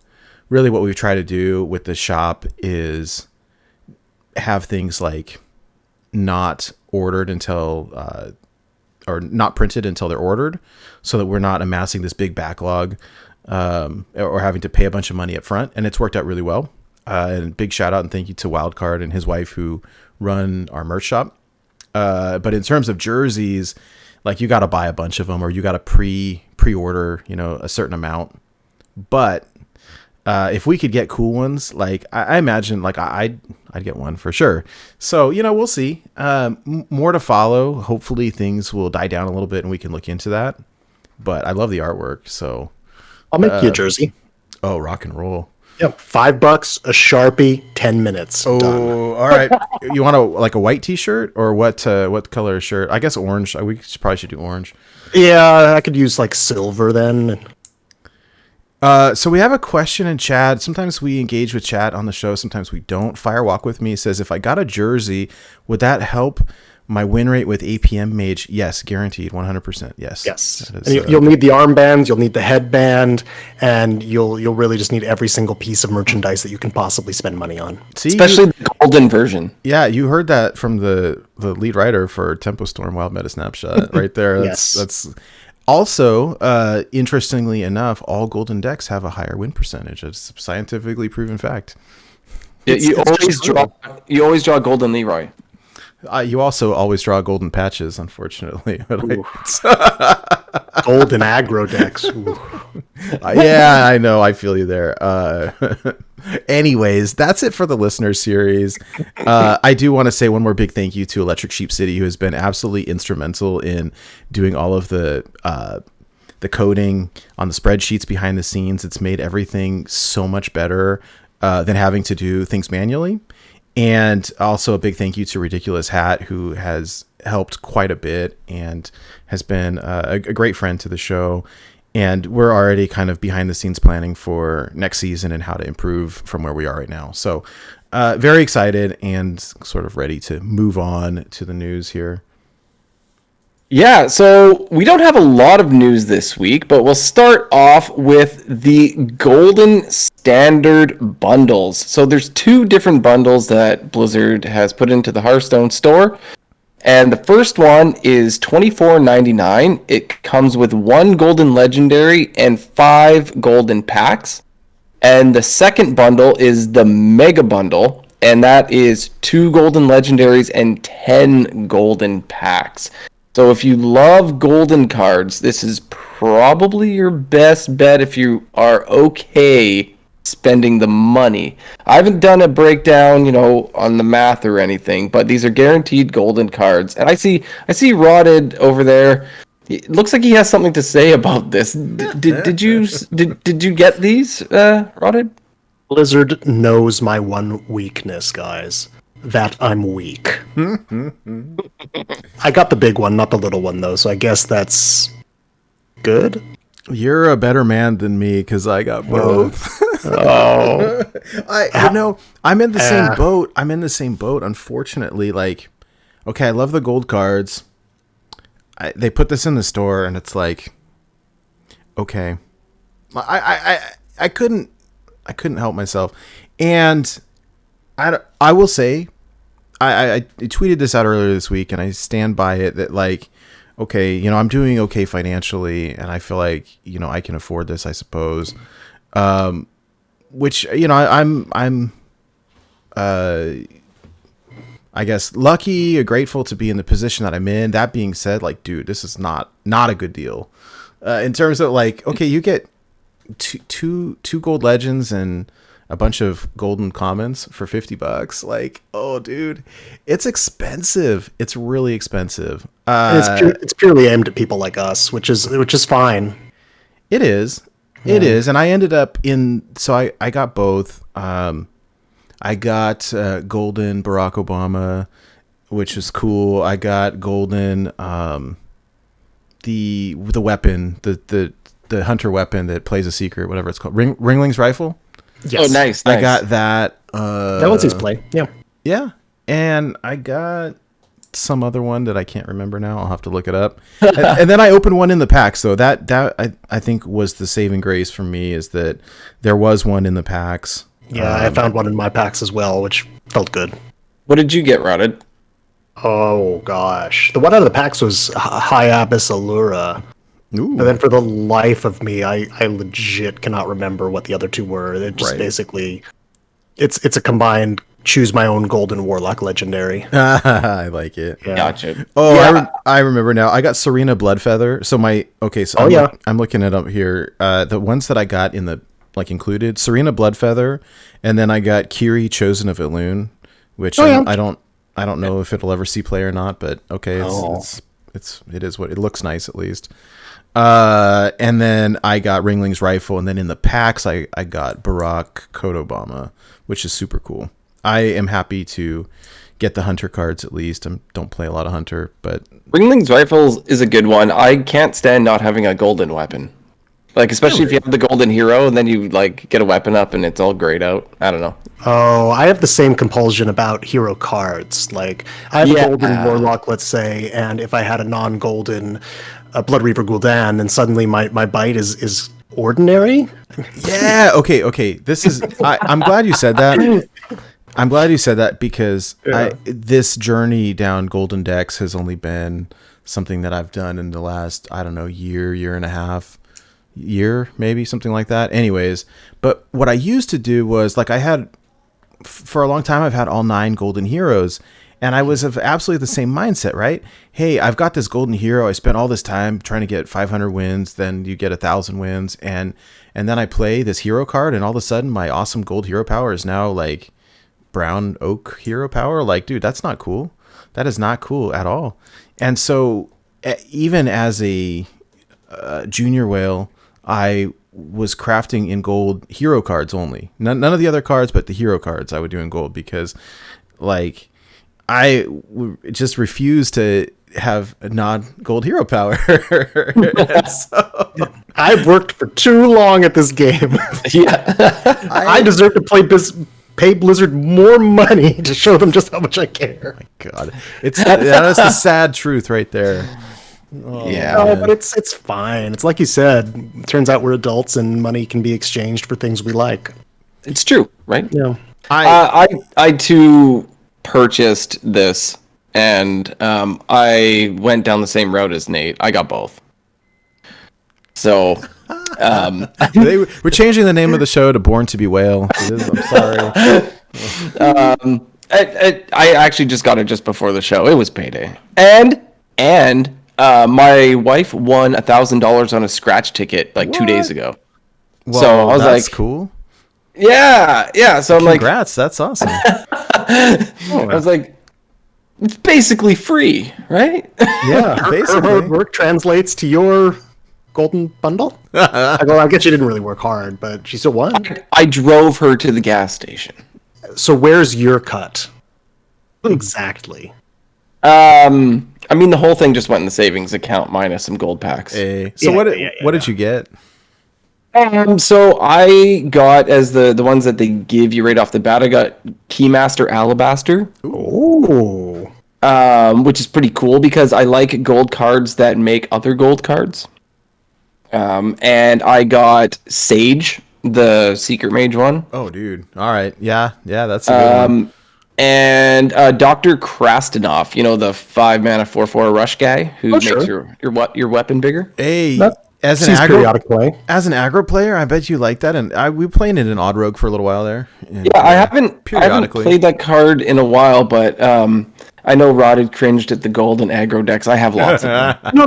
Really, what we've tried to do with the shop is have things like not ordered until or not printed until they're ordered, so that we're not amassing this big backlog or having to pay a bunch of money up front. And it's worked out really well. And big shout out and thank you to Wildcard and his wife who run our merch shop. But in terms of jerseys, like, you got to buy a bunch of them, or you got to pre-order, a certain amount. But if we could get cool ones, like I imagine, like I'd get one for sure. So, we'll see. More to follow. Hopefully things will die down a little bit and we can look into that. But I love the artwork, so I'll make you a jersey. Oh, rock and roll. Yep, $5, a Sharpie, 10 minutes. Oh, done. All right. You want a white T-shirt, or what color shirt? I guess orange. We probably should do orange. Yeah, I could use like silver then. So we have a question in chat. Sometimes we engage with chat on the show, sometimes we don't. Firewalk with Me says, if I got a jersey, would that help my win rate with APM Mage? Yes, guaranteed, 100%. Yes. Yes. And you'll need the armbands, you'll need the headband, and you'll really just need every single piece of merchandise that you can possibly spend money on. See, especially the golden version. Yeah, you heard that from the lead writer for Tempo Storm Wild Meta Snapshot right there. That's also, interestingly enough, all golden decks have a higher win percentage. It's a scientifically proven fact. You always draw golden Leroy. You also always draw golden patches, unfortunately. Golden aggro decks. Yeah, I know. I feel you there. Anyways, that's it for the listener series. I do want to say one more big thank you to Electric Sheep City, who has been absolutely instrumental in doing all of the coding on the spreadsheets behind the scenes. It's made everything so much better than having to do things manually. And also a big thank you to Ridiculous Hat, who has helped quite a bit and has been a great friend to the show. And we're already kind of behind the scenes planning for next season and how to improve from where we are right now. So very excited and sort of ready to move on to the news here. Yeah, so we don't have a lot of news this week, but we'll start off with the Golden Standard bundles. So there's 2 different bundles that Blizzard has put into the Hearthstone store. And the first one is $24.99. It comes with 1 Golden Legendary and 5 Golden Packs. And the second bundle is the Mega Bundle, and that is 2 Golden Legendaries and 10 Golden Packs. So if you love golden cards, this is probably your best bet if you are okay spending the money. I haven't done a breakdown, on the math or anything, but these are guaranteed golden cards. And I see Rotted over there. It looks like he has something to say about this. Did you get these, Rotted? Blizzard knows my one weakness, guys. That I'm weak. I got the big one, not the little one, though, so I guess that's good. You're a better man than me because I got both. Oh. I'm in the same boat. I'm in the same boat, unfortunately. Okay, I love the gold cards. They put this in the store, and it's like, okay. I couldn't help myself. And I will say, I tweeted this out earlier this week, and I stand by it that okay, I'm doing okay financially, and I feel like I can afford this, I suppose. Which I'm I guess lucky or grateful to be in the position that I'm in. That being said, dude, this is not a good deal. In terms of okay, you get two gold legends and a bunch of golden commons for $50. Oh, dude, it's expensive. It's really expensive. It's purely aimed at people like us, which is fine. It is. Yeah. It is. And I ended up so I got both. I got golden Barack Obama, which is cool. I got golden the weapon, the hunter weapon that plays a secret, whatever it's called, Ringling's rifle. Yes. Oh, nice. I got that. That one's his play. Yeah. Yeah. And I got some other one that I can't remember now. I'll have to look it up. and then I opened one in the pack. So that I think was the saving grace for me, is that there was one in the packs. Yeah, I found one in my packs as well, which felt good. What did you get, Rotted? Oh, gosh. The one out of the packs was High Abyss Allura. Ooh. And then for the life of me, I legit cannot remember what the other 2 were. They're just basically... It's a combined choose my own golden warlock legendary. I like it. Yeah. Gotcha. Oh, yeah. I remember now. I got Serena Bloodfeather. So I'm looking it up here. The ones that I got in the included Serena Bloodfeather, and then I got Kiri Chosen of Elune, which I don't know if it'll ever see play or not, but okay, it is what it looks nice at least. And then I got Ringling's rifle, and then in the packs I got Barack Code Obama, which is super cool. I am happy to get the hunter cards at least. I don't play a lot of hunter, but Ringling's rifle is a good one. I can't stand not having a golden weapon. Especially if you have the golden hero and then you get a weapon up and it's all grayed out. I don't know. Oh, I have the same compulsion about hero cards. I have a golden warlock, let's say, and if I had a non-golden Bloodreaver Gul'dan, and suddenly my bite is ordinary. Yeah. Okay. This is. I'm glad you said that. I'm glad you said that because this journey down golden decks has only been something that I've done in the last, I don't know, year and a half. Maybe something like that. Anyways, but what I used to do was I had for a long time I've had all 9 golden heroes, and I was of absolutely the same mindset, right? Hey, I've got this golden hero. I spent all this time trying to get 500 wins, then you get 1,000 wins, and then I play this hero card, and all of a sudden my awesome gold hero power is now brown oak hero power. Dude, that's not cool. That is not cool at all. And so even as a junior whale, I was crafting in gold hero cards only. None of the other cards, but the hero cards I would do in gold because, I just refuse to have a non-gold hero power. So, I've worked for too long at this game. Yeah, I deserve to play pay Blizzard more money to show them just how much I care. God, that's the sad truth right there. Yeah. No, but it's fine. It's like you said. It turns out we're adults, and money can be exchanged for things we like. It's true, right? Yeah. I too purchased this, and I went down the same route as Nate. I got both. So, we're changing the name of the show to Born to Be Whale. I'm sorry. I actually just got it just before the show. It was payday, and my wife won $1,000 on a scratch ticket like 2 days ago. Well, so I was that's like, cool. Yeah. So I'm like, congrats, that's awesome. I was like, it's basically free, right? Yeah, her hard work translates to your golden bundle. I guess she didn't really work hard, but she still won. I drove her to the gas station. So where's your cut? Exactly. I mean, the whole thing just went in the savings account minus some gold packs. So what did you get? So I got, as the ones that they give you right off the bat, I got Keymaster Alabaster. Ooh. Which is pretty cool because I like gold cards that make other gold cards. And I got Sage, the Secret Mage one. Oh, dude. All right. Yeah, that's a good one. And Dr. Krastenov, the 5-mana 4/4 rush guy who makes your weapon bigger. Hey, as an aggro player, I bet you like that. And we played it in Odd Rogue for a little while there. And, I haven't played that card in a while, but I know Rotted cringed at the gold and aggro decks. I have lots of them. No.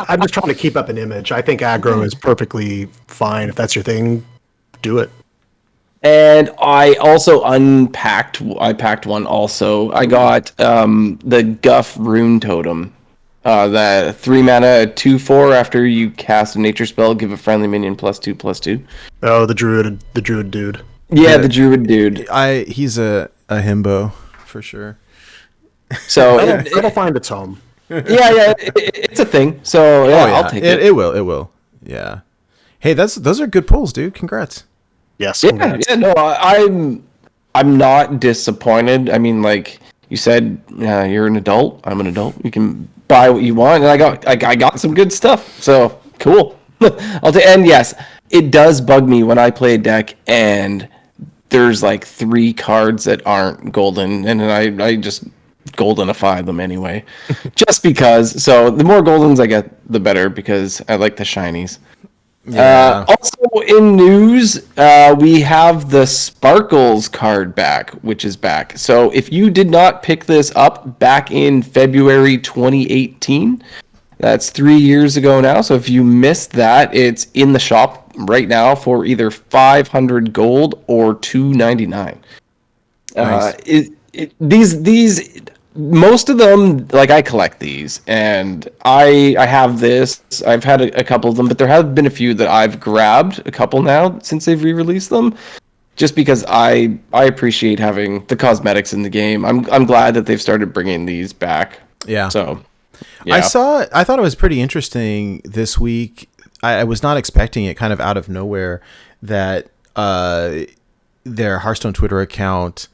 I'm just trying to keep up an image. I think aggro is perfectly fine. If that's your thing, do it. And I also I packed one also. I got the Guff Rune Totem. The 3-mana 2/4 after you cast a nature spell, give a friendly minion +2/+2. Oh, the druid dude. Yeah, the druid dude. He's a himbo for sure. So it'll find its home. Yeah, it's a thing. So I'll take it. It will. Yeah. Hey, those are good pulls, dude. Congrats. Yes. Yeah. No, I'm not disappointed. I mean, like you said, you're an adult. I'm an adult. You can buy what you want, and I got some good stuff. So cool. And yes, it does bug me when I play a deck and there's like 3 cards that aren't golden, and then I just goldenify them anyway, just because. So the more goldens I get, the better, because I like the shinies. Yeah. Also in news, we have the Sparkles card back, which is back. So if you did not pick this up back in February 2018, that's 3 years ago now. So if you missed that, it's in the shop right now for either 500 gold or $2.99. Nice. These most of them, like, I collect these, and I have this. I've had a couple of them, but there have been a few that I've grabbed, a couple now since they've re-released them, just because I appreciate having the cosmetics in the game. I'm glad that they've started bringing these back. Yeah. So yeah. I thought it was pretty interesting this week. I was not expecting it, kind of out of nowhere, that their Hearthstone Twitter account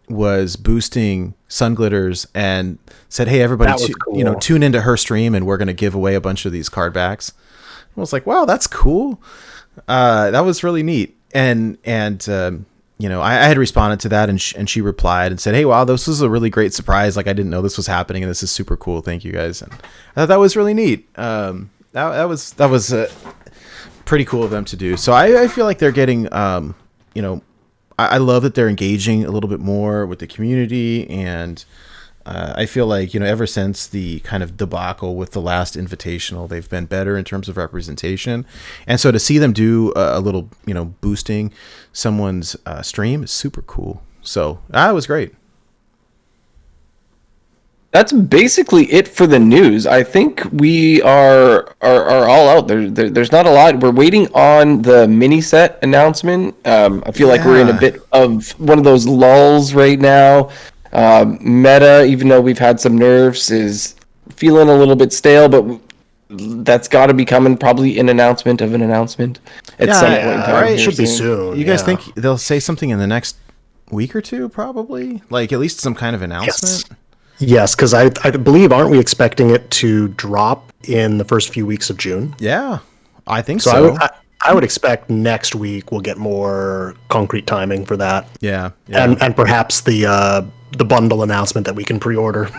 was boosting Sun Glitters and said, "Hey, everybody, cool. Tune into her stream, and we're going to give away a bunch of these card backs." I was like, "Wow, that's cool." That was really neat. And I had responded to that, and she replied and said, "Hey, wow, this was a really great surprise. Like, I didn't know this was happening, and this is super cool. Thank you guys." And I thought that was really neat. That was pretty cool of them to do. So I feel like they're getting, I love that they're engaging a little bit more with the community, and I feel like, ever since the kind of debacle with the last Invitational, they've been better in terms of representation. And so to see them do a little, boosting someone's stream is super cool. So that was great. That's basically it for the news. I think we are all out. There's not a lot. We're waiting on the mini set announcement. I feel like we're in a bit of one of those lulls right now. Meta, even though we've had some nerfs, is feeling a little bit stale, but that's got to be coming, probably an announcement of an announcement at some point in time. Right. It should be soon. You guys think they'll say something in the next week or two? Probably, like at least some kind of announcement. Yes, because I believe, aren't we expecting it to drop in the first few weeks of June? Yeah, I think So so. I would expect next week we'll get more concrete timing for that. Yeah. And perhaps the bundle announcement that we can pre-order.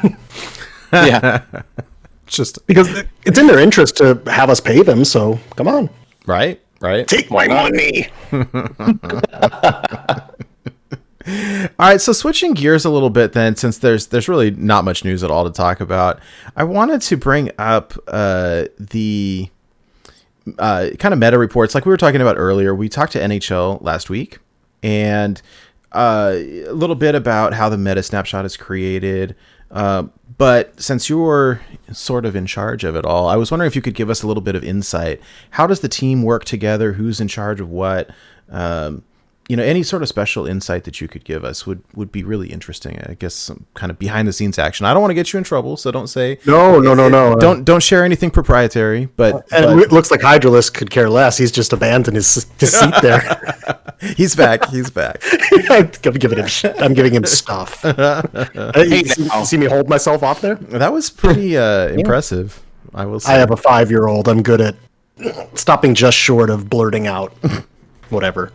Yeah. Just Because it's in their interest to have us pay them, so come on. right. Take my money. All right, so switching gears a little bit then, since there's really not much news at all to talk about, I wanted to bring up the kind of meta reports like we were talking about earlier. We talked to NHL last week, and a little bit about how the meta snapshot is created. But since you're sort of in charge of it all, I was wondering if you could give us a little bit of insight. How does the team work together? Who's in charge of what? Any sort of special insight that you could give us would be really interesting. I guess some kind of behind the scenes action. I don't want to get you in trouble, so don't say No. Don't share anything proprietary. But It looks like Hydralist could care less. He's just abandoned his seat there. he's back. I'm giving him stuff. You see me hold myself off there? That was pretty impressive, I will say. I have a 5-year-old. I'm good at stopping just short of blurting out whatever.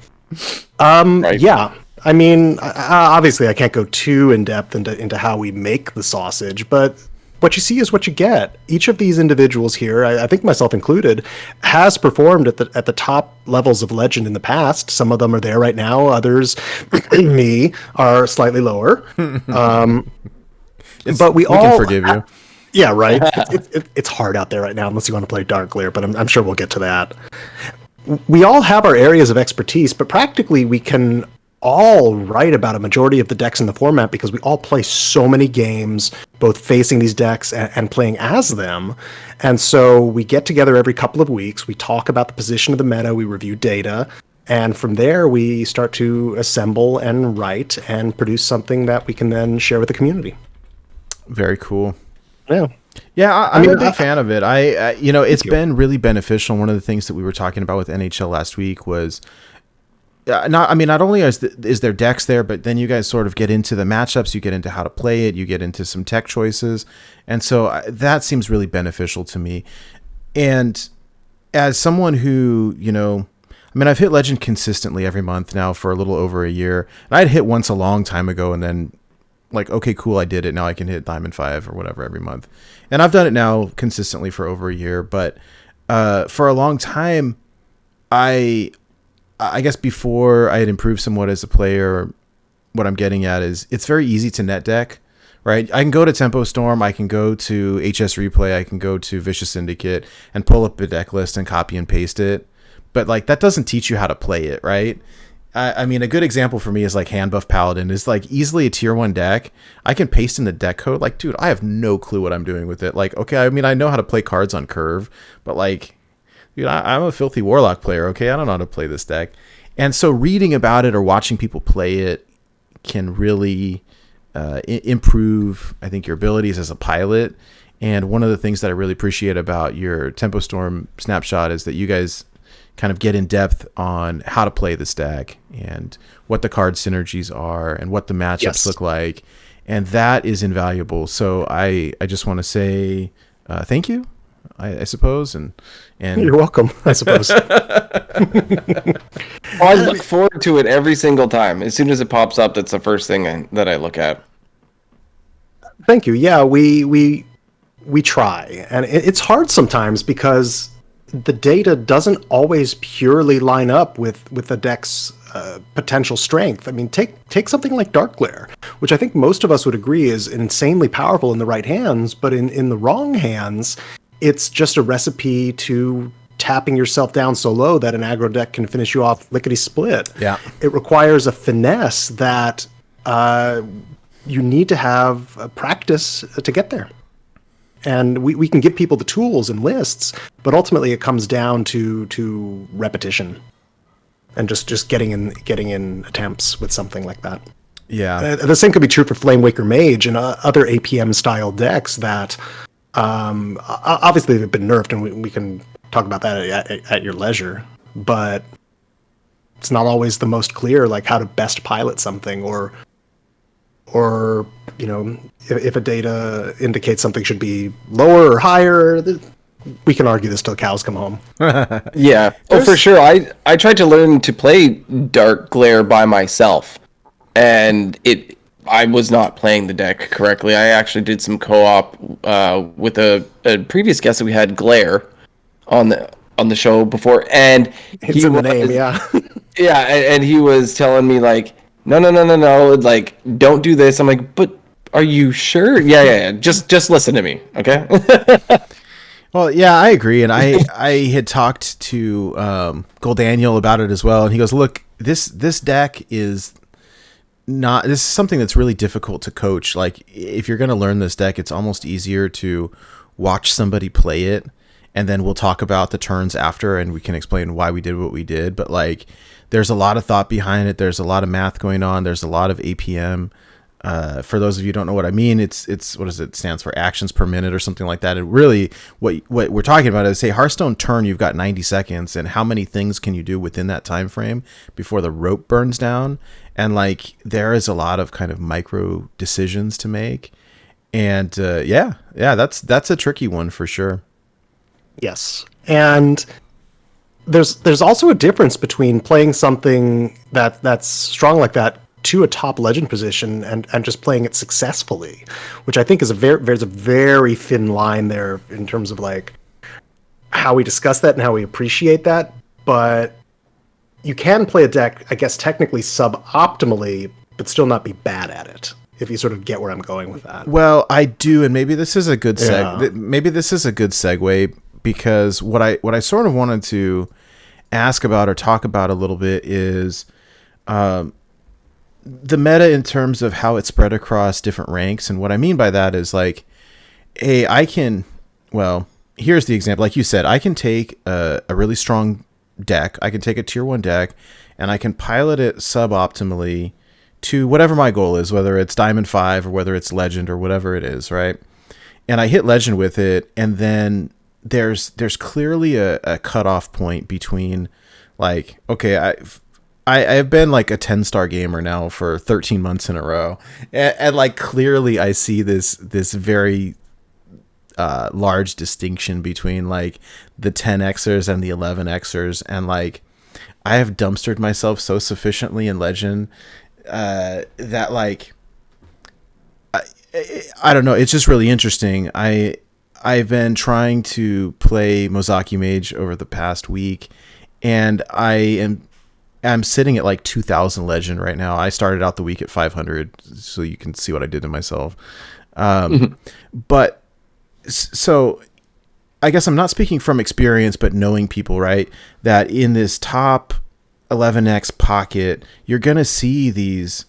Right. Yeah. I mean, obviously, I can't go too in depth into how we make the sausage, but what you see is what you get. Each of these individuals here, I think myself included, has performed at the top levels of Legend in the past. Some of them are there right now. Others, me, are slightly lower. But we all can forgive you. Yeah, right. It's hard out there right now, unless you want to play Dark Lair, but I'm sure we'll get to that. We all have our areas of expertise, but practically we can all write about a majority of the decks in the format because we all play so many games, both facing these decks and playing as them. And so we get together every couple of weeks, we talk about the position of the meta, we review data, and from there we start to assemble and write and produce something that we can then share with the community. Very cool. Yeah. Yeah, I'm a big fan of it. It's been really beneficial. One of the things that we were talking about with NHL last week was not only is there decks there, but then you guys sort of get into the matchups, you get into how to play it, you get into some tech choices. And so that seems really beneficial to me. And as someone who, I've hit Legend consistently every month now for a little over a year. And I'd hit once a long time ago and then like, okay, cool, I did it. Now I can hit Diamond 5 or whatever every month. And I've done it now consistently for over a year. But for a long time, I guess before I had improved somewhat as a player, what I'm getting at is it's very easy to net deck, right? I can go to Tempo Storm, I can go to HS Replay, I can go to Vicious Syndicate and pull up a deck list and copy and paste it. But like that doesn't teach you how to play it, right? I mean, a good example for me is like Hand Buff Paladin is like easily a tier 1 deck. I can paste in the deck code. Like, dude, I have no clue what I'm doing with it. Like, okay, I mean, I know how to play cards on curve, but like, dude, I'm a filthy Warlock player, okay? I don't know how to play this deck. And so reading about it or watching people play it can really improve, I think, your abilities as a pilot. And one of the things that I really appreciate about your Tempo Storm snapshot is that you guys kind of get in depth on how to play this deck and what the card synergies are and what the matchups look like. And that is invaluable. So I just want to say thank you, I suppose. And you're welcome, I suppose. I look forward to it every single time. As soon as it pops up, that's the first thing that I look at. Thank you. Yeah, we try. And it's hard sometimes because the data doesn't always purely line up with the deck's potential strength. I mean, take something like Dark Lair, which I think most of us would agree is insanely powerful in the right hands, but in the wrong hands, it's just a recipe to tapping yourself down so low that an aggro deck can finish you off lickety-split. Yeah. It requires a finesse that you need to have practice to get there. And we can give people the tools and lists, but ultimately it comes down to repetition and just getting in attempts with something like that. Yeah. The same could be true for Flamewaker Mage and other APM style decks that Obviously, they've been nerfed, and we can talk about that at your leisure. But it's not always the most clear, like how to best pilot something, or if a data indicates something should be lower or higher. We can argue this till cows come home. Yeah. Oh, for sure. I tried to learn to play Dark Glare by myself, and I was not playing the deck correctly. I actually did some co-op with a previous guest that we had, Glare, on the show before, and It's in the name, yeah. yeah, and he was telling me like, no, like don't do this. I'm like, but are you sure? Yeah. Just listen to me, okay? Well, yeah, I agree, and I had talked to Gold Daniel about it as well, and he goes, "Look, this deck is not. This is something that's really difficult to coach. Like, if you're going to learn this deck, it's almost easier to watch somebody play it, and then we'll talk about the turns after, and we can explain why we did what we did. But like, there's a lot of thought behind it. There's a lot of math going on. There's a lot of APM." For those of you who don't know what I mean, it's what is it? It stands for actions per minute or something like that. And really, what we're talking about is, say, Hearthstone turn, you've got 90 seconds, and how many things can you do within that time frame before the rope burns down? And like, there is a lot of kind of micro decisions to make, and that's a tricky one for sure. Yes, and there's also a difference between playing something that's strong like that to a top legend position and just playing it successfully, which I think is there's a very thin line there in terms of like how we discuss that and how we appreciate that. But you can play a deck, I guess, technically suboptimally, but still not be bad at it, if you sort of get where I'm going with that. Well, I do, and maybe this is a good Yeah. maybe this is a good segue, because what I sort of wanted to ask about or talk about a little bit is the meta in terms of how it's spread across different ranks. And what I mean by that is like, hey, here's the example. Like you said, I can take a really strong deck. I can take a tier 1 deck and I can pilot it suboptimally to whatever my goal is, whether it's Diamond 5 or whether it's Legend or whatever it is, right? And I hit Legend with it, and then there's clearly a cutoff point between like, okay, I've been like a 10-star gamer now for 13 months in a row. And like, clearly I see this very large distinction between like the 10xers and the 11xers. And like, I have dumpstered myself so sufficiently in Legend that like, I don't know. It's just really interesting. I've been trying to play Mozaki Mage over the past week, and I'm sitting at like 2,000 Legend right now. I started out the week at 500, so you can see what I did to myself. But so I guess I'm not speaking from experience, but knowing people, right? That in this top 11x pocket, you're going to see these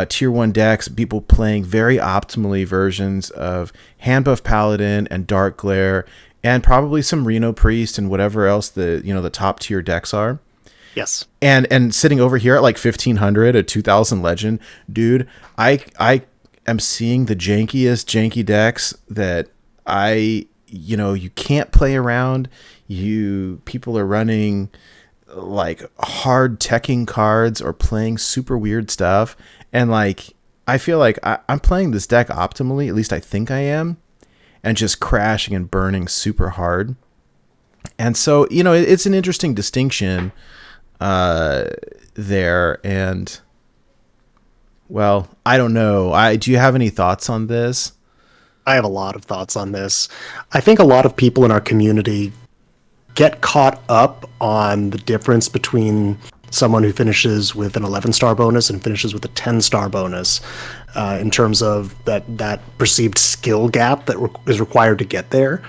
tier 1 decks, people playing very optimally versions of Hand Buff Paladin and Dark Glare, and probably some Reno Priest and whatever else the top tier decks are. Yes. And sitting over here at like 1,500, a 2,000 Legend, dude, I am seeing the jankiest janky decks that you can't play around. People are running like hard teching cards or playing super weird stuff. And like, I feel like I'm playing this deck optimally, at least I think I am, and just crashing and burning super hard. And so, it's an interesting distinction there. And well, I don't know. Do you have any thoughts on this? I have a lot of thoughts on this. I think a lot of people in our community get caught up on the difference between someone who finishes with an 11-star bonus and finishes with a 10-star bonus in terms of that perceived skill gap that is required to get there.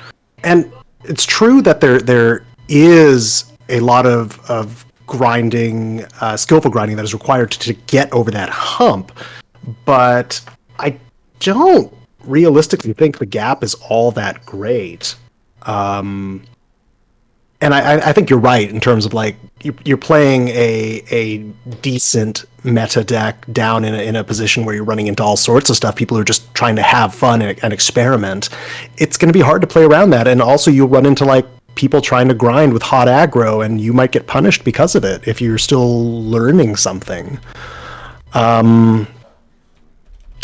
And it's true that there is a lot of grinding, skillful grinding that is required to get over that hump, but I don't realistically think the gap is all that great. And And I think you're right in terms of like you're playing a decent meta deck down in a position where you're running into all sorts of stuff. People are just trying to have fun and experiment. It's going to be hard to play around that, and also you'll run into like people trying to grind with hot aggro, and you might get punished because of it if you're still learning something. I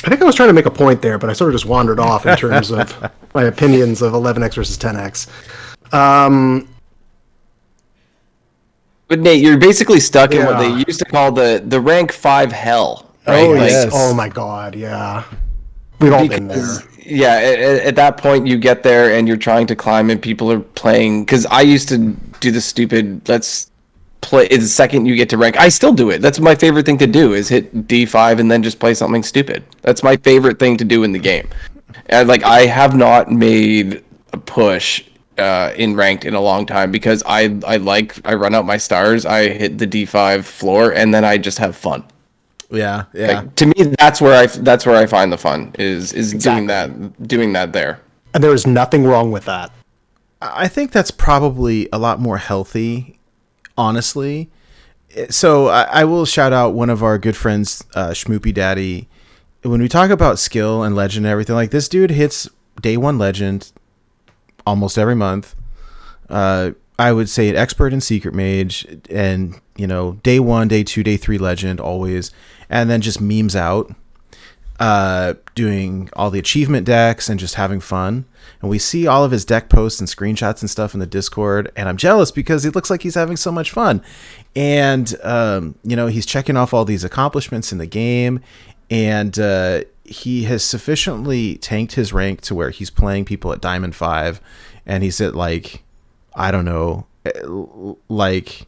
think I was trying to make a point there, but I sort of just wandered off in terms of my opinions of 11x versus 10x. But Nate, you're basically stuck in what they used to call the rank 5 hell, right? Oh, yes. Oh my god, yeah. We've all been there. Yeah, at that point you get there and you're trying to climb and people are playing, because I used to do the stupid, let's play, the second you get to rank, I still do it. That's my favorite thing to do, is hit D5 and then just play something stupid. That's my favorite thing to do in the game. And like, I have not made a push in ranked in a long time, because I run out my stars, I hit the D5 floor, and then I just have fun. Yeah. Like, to me, that's where I find the fun is exactly. doing that there. And there is nothing wrong with that. I think that's probably a lot more healthy, honestly. So I will shout out one of our good friends, Schmoopy Daddy. When we talk about skill and legend and everything, like, this dude hits day 1 legend almost every month. I would say an expert in secret mage, and day 1, day 2, day 3 legend always, and then just memes out, doing all the achievement decks and just having fun. And we see all of his deck posts and screenshots and stuff in the Discord, and I'm jealous because he looks like he's having so much fun. And he's checking off all these accomplishments in the game, and he has sufficiently tanked his rank to where he's playing people at Diamond 5, and he's at, like, I don't know, like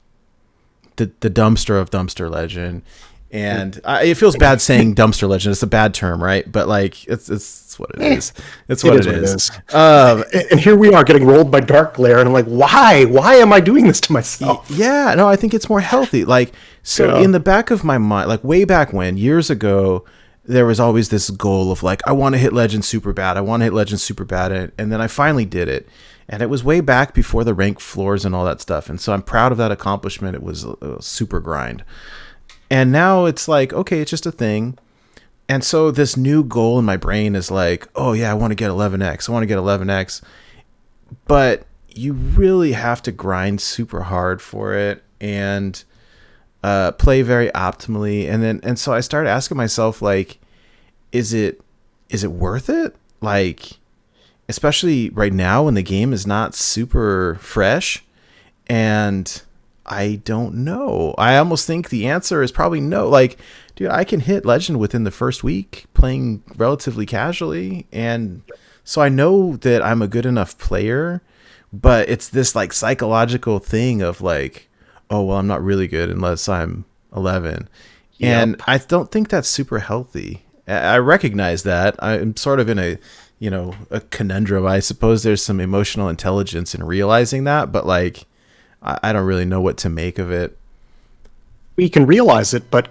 the dumpster of dumpster legend. And it feels bad saying dumpster legend. It's a bad term, right? But like, it's what it is. It's what it is. And here we are getting rolled by Dark Glare, and I'm like, why? Why am I doing this to myself? Yeah, no, I think it's more healthy. Like, so in the back of my mind, like way back when, years ago, there was always this goal of like, I want to hit legend super bad. And then I finally did it. And it was way back before the rank floors and all that stuff. And so I'm proud of that accomplishment. It was a super grind. And now it's like, okay, it's just a thing. And so this new goal in my brain is like, oh yeah, I want to get 11x. But you really have to grind super hard for it and play very optimally. And so I started asking myself, like, is it worth it? Like, especially right now when the game is not super fresh, and I don't know. I almost think the answer is probably no. Like, dude, I can hit legend within the first week playing relatively casually, and so I know that I'm a good enough player, but it's this like psychological thing of like, oh, well, I'm not really good unless I'm 11. Yep. And I don't think that's super healthy. I recognize that. I'm sort of in a conundrum. I suppose there's some emotional intelligence in realizing that, but like, I don't really know what to make of it. We can realize it, but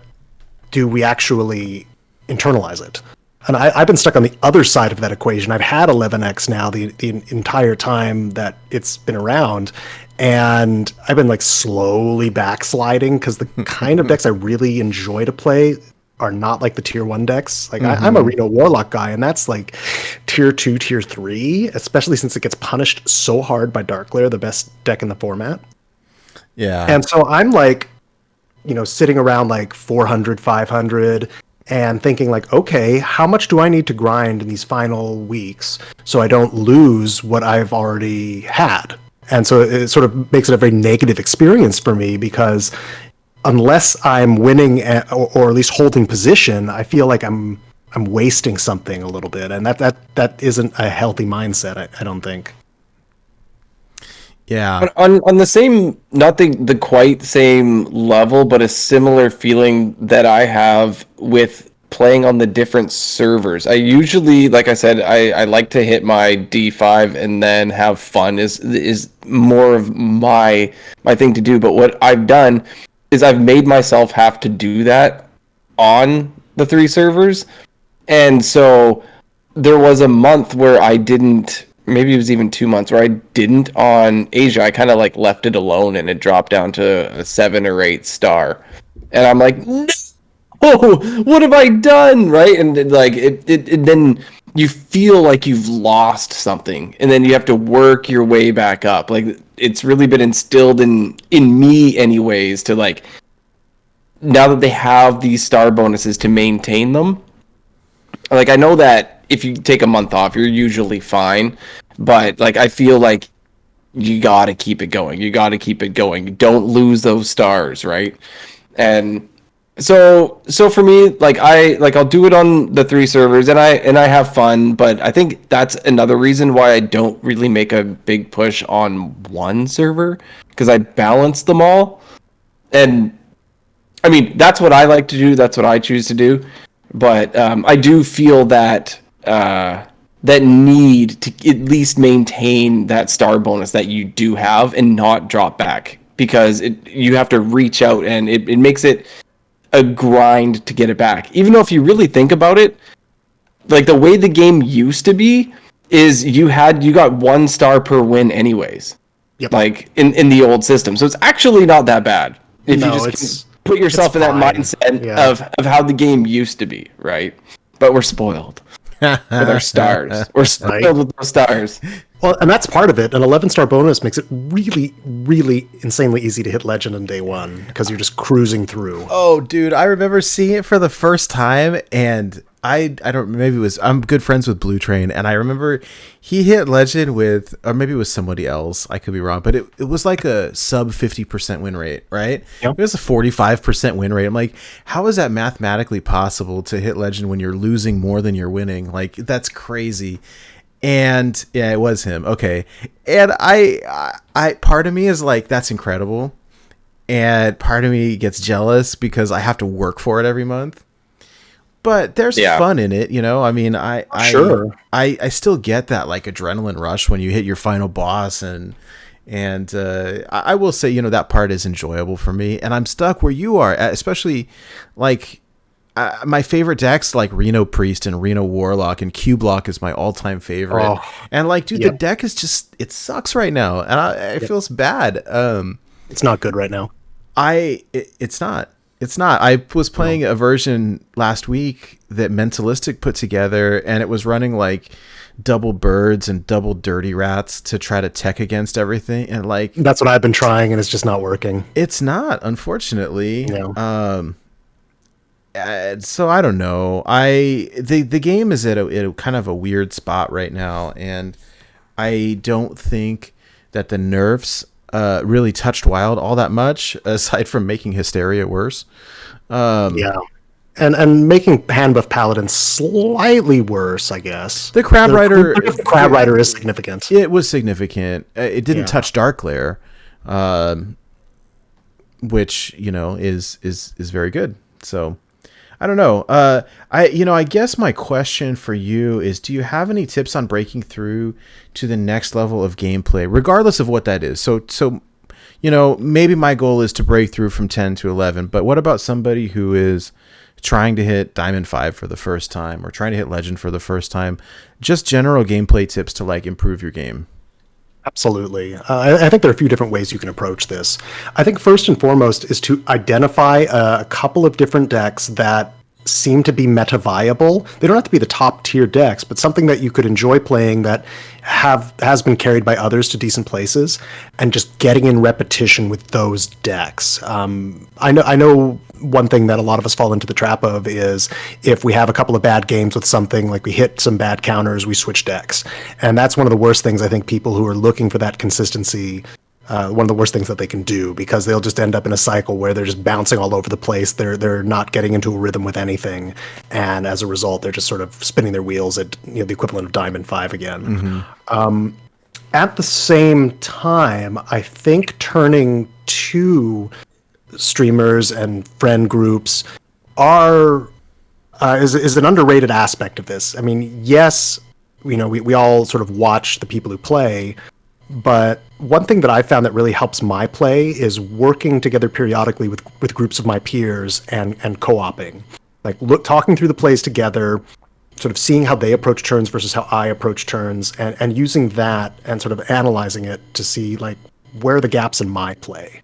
do we actually internalize it? And I've been stuck on the other side of that equation. I've had 11x now the entire time that it's been around, and I've been like slowly backsliding because the kind of decks I really enjoy to play are not like the tier 1 decks. Like I'm a Reno Warlock guy, and that's like tier 2, tier 3, especially since it gets punished so hard by Dark Glare, the best deck in the format. Yeah. And so I'm like, sitting around like 400, 500 and thinking like, okay, how much do I need to grind in these final weeks so I don't lose what I've already had? And so it sort of makes it a very negative experience for me, because unless I'm winning or at least holding position, I feel like I'm wasting something a little bit, and that isn't a healthy mindset. I don't think. Yeah. On the same, not the quite same level, but a similar feeling that I have with playing on the different servers. I usually, like I said, I like to hit my D5 and then have fun is more of my thing to do. But what I've done is I've made myself have to do that on the 3 servers. And so there was a month where I didn't maybe it was even 2 months where I didn't on Asia. I kind of like left it alone and it dropped down to a 7 or 8 star. And I'm like, no, what have I done? Right. And then, like, it then you feel like you've lost something and then you have to work your way back up. Like, it's really been instilled in me anyways to, like, now that they have these star bonuses to maintain them. Like, I know that if you take a month off, you're usually fine. But, like, I feel like you got to keep it going. You got to keep it going. Don't lose those stars, right? And so for me, like, I'll do it on the 3 servers and I have fun, but I think that's another reason why I don't really make a big push on one server, because I balance them all. And I mean, that's what I like to do, that's what I choose to do. But I do feel that that need to at least maintain that star bonus that you do have and not drop back, because you have to reach out and it makes it a grind to get it back. Even though if you really think about it, like, the way the game used to be is you got 1 star per win anyways. Yep. Like in the old system. So it's actually not that bad if you just put yourself in that mindset of how the game used to be, right? But we're spoiled with our stars. We're spoiled with those stars. Well, and that's part of it. An 11-star bonus makes it really, really insanely easy to hit Legend on day 1 because you're just cruising through. Oh, dude, I remember seeing it for the first time, and I don't, maybe it was, I'm good friends with Blue Train, and I remember he hit Legend with, or maybe it was somebody else, I could be wrong, but it was like a sub 50% win rate, right? Yep. It was a 45% win rate. I'm like, how is that mathematically possible to hit Legend when you're losing more than you're winning? Like, that's crazy. And yeah, it was him. Okay. And I part of me is like, that's incredible. And part of me gets jealous because I have to work for it every month. But there's fun in it, you know? I mean, I still get that, like, adrenaline rush when you hit your final boss, and I will say, you know, that part is enjoyable for me, and I'm stuck where you are, especially, like, my favorite decks, like Reno Priest and Reno Warlock, and Q Block is my all-time favorite. Oh, and, like, dude, the deck is just, it sucks right now, and it feels bad. It's not good right now. It's not. It's not. I was playing a version last week that Mentalistic put together, and it was running like double birds and double dirty rats to try to tech against everything. And, like, that's what I've been trying, and it's just not working. It's not, unfortunately. No. So I don't know. The game is at a kind of a weird spot right now, and I don't think that the nerfs really touched Wild all that much, aside from making Hysteria worse. And making Handbuff Paladin slightly worse, I guess. The Crab Rider... The Crab Rider is significant. It was significant. It didn't touch Darkglare, which, you know, is very good. So, I don't know. I guess my question for you is, do you have any tips on breaking through to the next level of gameplay, regardless of what that is? So, you know, maybe my goal is to break through from 10 to 11, but what about somebody who is trying to hit Diamond 5 for the first time, or trying to hit Legend for the first time? Just general gameplay tips to, like, improve your game. Absolutely. I think there are a few different ways you can approach this. I think first and foremost is to identify a couple of different decks that seem to be meta viable. They don't have to be the top tier decks, but something that you could enjoy playing that has been carried by others to decent places, and just getting in repetition with those decks. I know one thing that a lot of us fall into the trap of is if we have a couple of bad games with something, like we hit some bad counters, we switch decks. And that's one of the worst things I think people who are looking for that consistency, one of the worst things that they can do, because they'll just end up in a cycle where they're just bouncing all over the place. They're not getting into a rhythm with anything, and as a result, they're just sort of spinning their wheels at, you know, the equivalent of Diamond 5 again. Mm-hmm. At the same time, I think turning to streamers and friend groups is an underrated aspect of this. I mean, yes, you know, we all sort of watch the people who play. But one thing that I found that really helps my play is working together periodically with groups of my peers and co-oping. Like, talking through the plays together, sort of seeing how they approach turns versus how I approach turns, and using that and sort of analyzing it to see like where are the gaps in my play.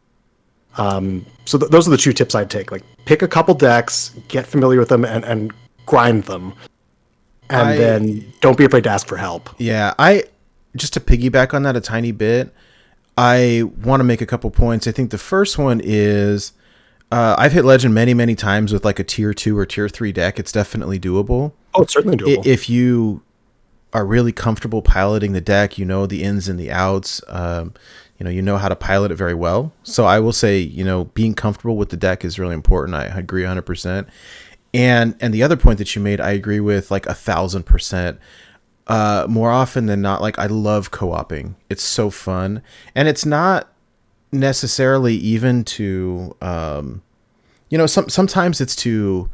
So those are the two tips I'd take. Like, pick a couple decks, get familiar with them, and grind them, and then don't be afraid to ask for help. Yeah, just to piggyback on that a tiny bit, I want to make a couple points. I think the first one is I've hit Legend many times with like a tier 2 or tier 3 deck. It's definitely doable. Oh, it's certainly doable. If you are really comfortable piloting the deck, you know the ins and the outs, you know how to pilot it very well. So I will say, being comfortable with the deck is really important. I agree 100%. And the other point that you made, I agree with like 1,000%. More often than not, like, I love co-oping. It's so fun, and it's not necessarily even to, sometimes it's to,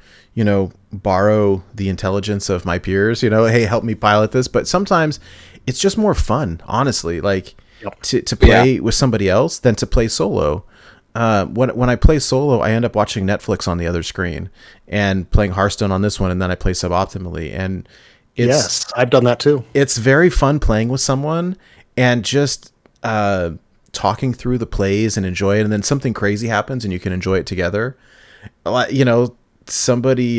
borrow the intelligence of my peers. Hey, help me pilot this. But sometimes it's just more fun, honestly. Like, to play with somebody else than to play solo. When I play solo, I end up watching Netflix on the other screen and playing Hearthstone on this one, and then I play suboptimally. And yes, I've done that too. It's very fun playing with someone and just talking through the plays and enjoy it. And then something crazy happens and you can enjoy it together. Somebody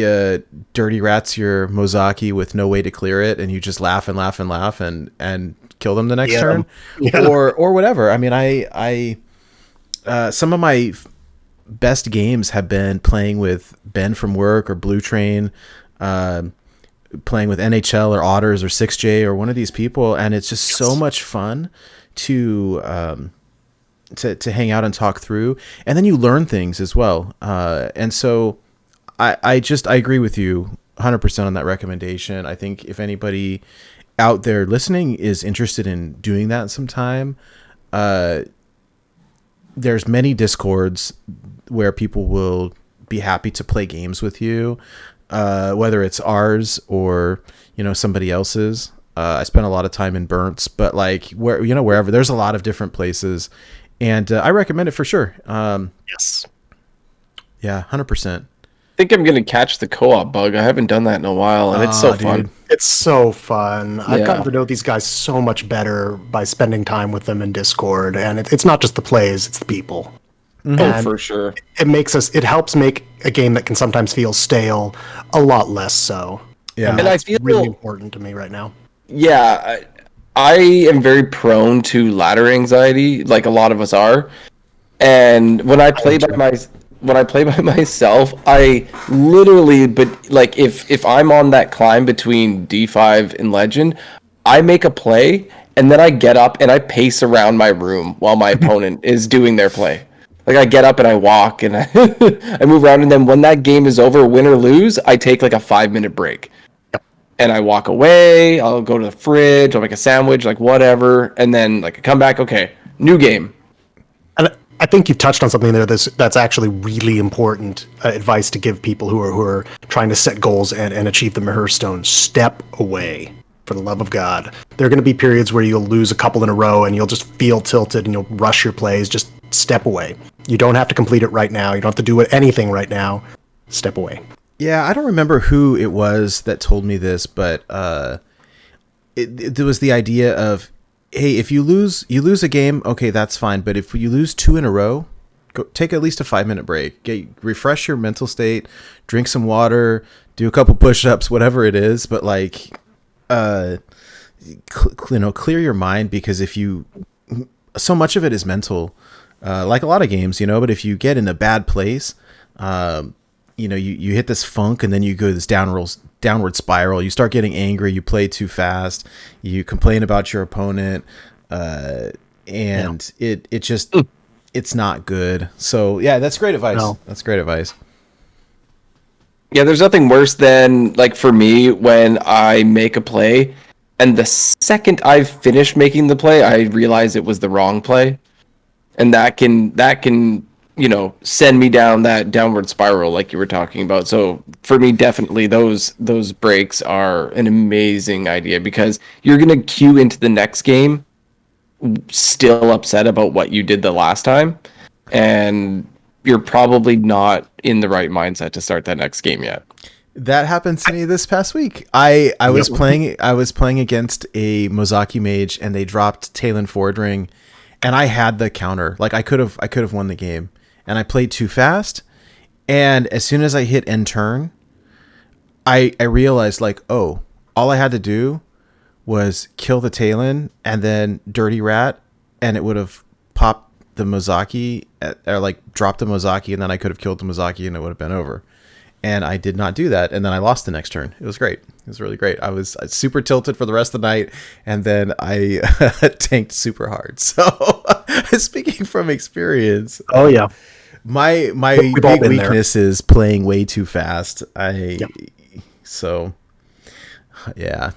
dirty rats your Mozaki with no way to clear it, and you just laugh and laugh and laugh and kill them the next turn, or whatever. I mean, I some of my best games have been playing with Ben from work or Blue Train, playing with NHL or Otters or 6J or one of these people, and it's just so much fun to hang out and talk through, and then you learn things as well. And so I agree with you 100% on that recommendation. I think if anybody out there listening is interested in doing that sometime, there's many Discords where people will be happy to play games with you, whether it's ours or, somebody else's. I spent a lot of time in Burnts, but like wherever, there's a lot of different places, and I recommend it for sure. Yes. Yeah, 100%. I think I'm going to catch the co-op bug. I haven't done that in a while, and it's so fun. It's so fun. I've gotten to know these guys so much better by spending time with them in Discord, and it's not just the plays, it's the people. Oh, for sure. It helps make a game that can sometimes feel stale a lot less so. Yeah. And And I that's feel really important to me right now. Yeah, I am very prone to ladder anxiety, like a lot of us are. And when I play by myself, I literally, but like if I'm on that climb between D5 and Legend, I make a play and then I get up and I pace around my room while my opponent is doing their play. Like, I get up and I walk and I move around, and then when that game is over, win or lose, I take like a 5-minute break. And I walk away, I'll go to the fridge, I'll make a sandwich, like whatever, and then like I come back, okay, new game. And I think you've touched on something there that's actually really important advice to give people who are trying to set goals and achieve them in Hearthstone. Step away, for the love of God. There are going to be periods where you'll lose a couple in a row and you'll just feel tilted and you'll rush your plays. Just step away. You don't have to complete it right now. You don't have to do anything right now. Step away. Yeah, I don't remember who it was that told me this, but there was the idea of, hey, if you lose a game, okay, that's fine. But if you lose 2 in a row, take at least a 5-minute break. Refresh your mental state, drink some water, do a couple push-ups, whatever it is. But like, clear your mind, because so much of it is mental, like a lot of games, But if you get in a bad place, you hit this funk, and then you go this downward spiral. You start getting angry. You play too fast. You complain about your opponent, and it just it's not good. So yeah, that's great advice. No. That's great advice. Yeah, there's nothing worse than, like, for me, when I make a play and the second I've finished making the play, I realize it was the wrong play, and that can send me down that downward spiral like you were talking about. So for me, definitely those breaks are an amazing idea, because you're going to queue into the next game still upset about what you did the last time, and you're probably not in the right mindset to start that next game yet. That happened to me this past week. I was playing against a Mozaki mage, and they dropped Talon Fordring, and I had the counter. Like I could have won the game, and I played too fast. And as soon as I hit end turn, I realized like, oh, all I had to do was kill the Talon and then Dirty Rat, and it would have popped the Mozaki, or like dropped the Mozaki, and then I could have killed the Mozaki, and it would have been over. And I did not do that, and then I lost the next turn. It was great. It was really great. I was super tilted for the rest of the night, and then I tanked super hard. So, speaking from experience, Oh yeah. my We've all big been there. weakness is playing way too fast. So, yeah.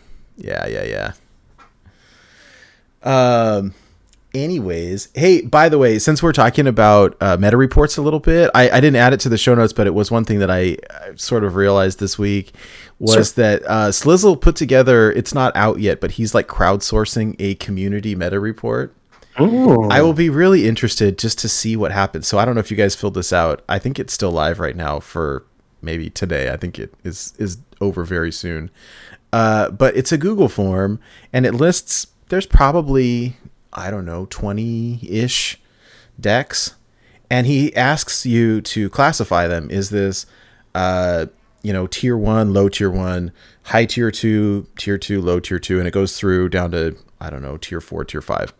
Anyways, hey, by the way, since we're talking about meta reports a little bit, I didn't add it to the show notes, but it was one thing that I sort of realized this week was that Slizzle put together, it's not out yet, but he's like crowdsourcing a community meta report. Ooh. I will be really interested just to see what happens. So I don't know if you guys filled this out. I think it's still live right now for maybe today. I think it is over very soon. But it's a Google form, and it lists, there's probably, I don't know, 20-ish decks, and he asks you to classify them. Is this, tier 1, low tier 1, high tier 2, tier 2, low tier 2, and it goes through down to, I don't know, tier 4, tier 5.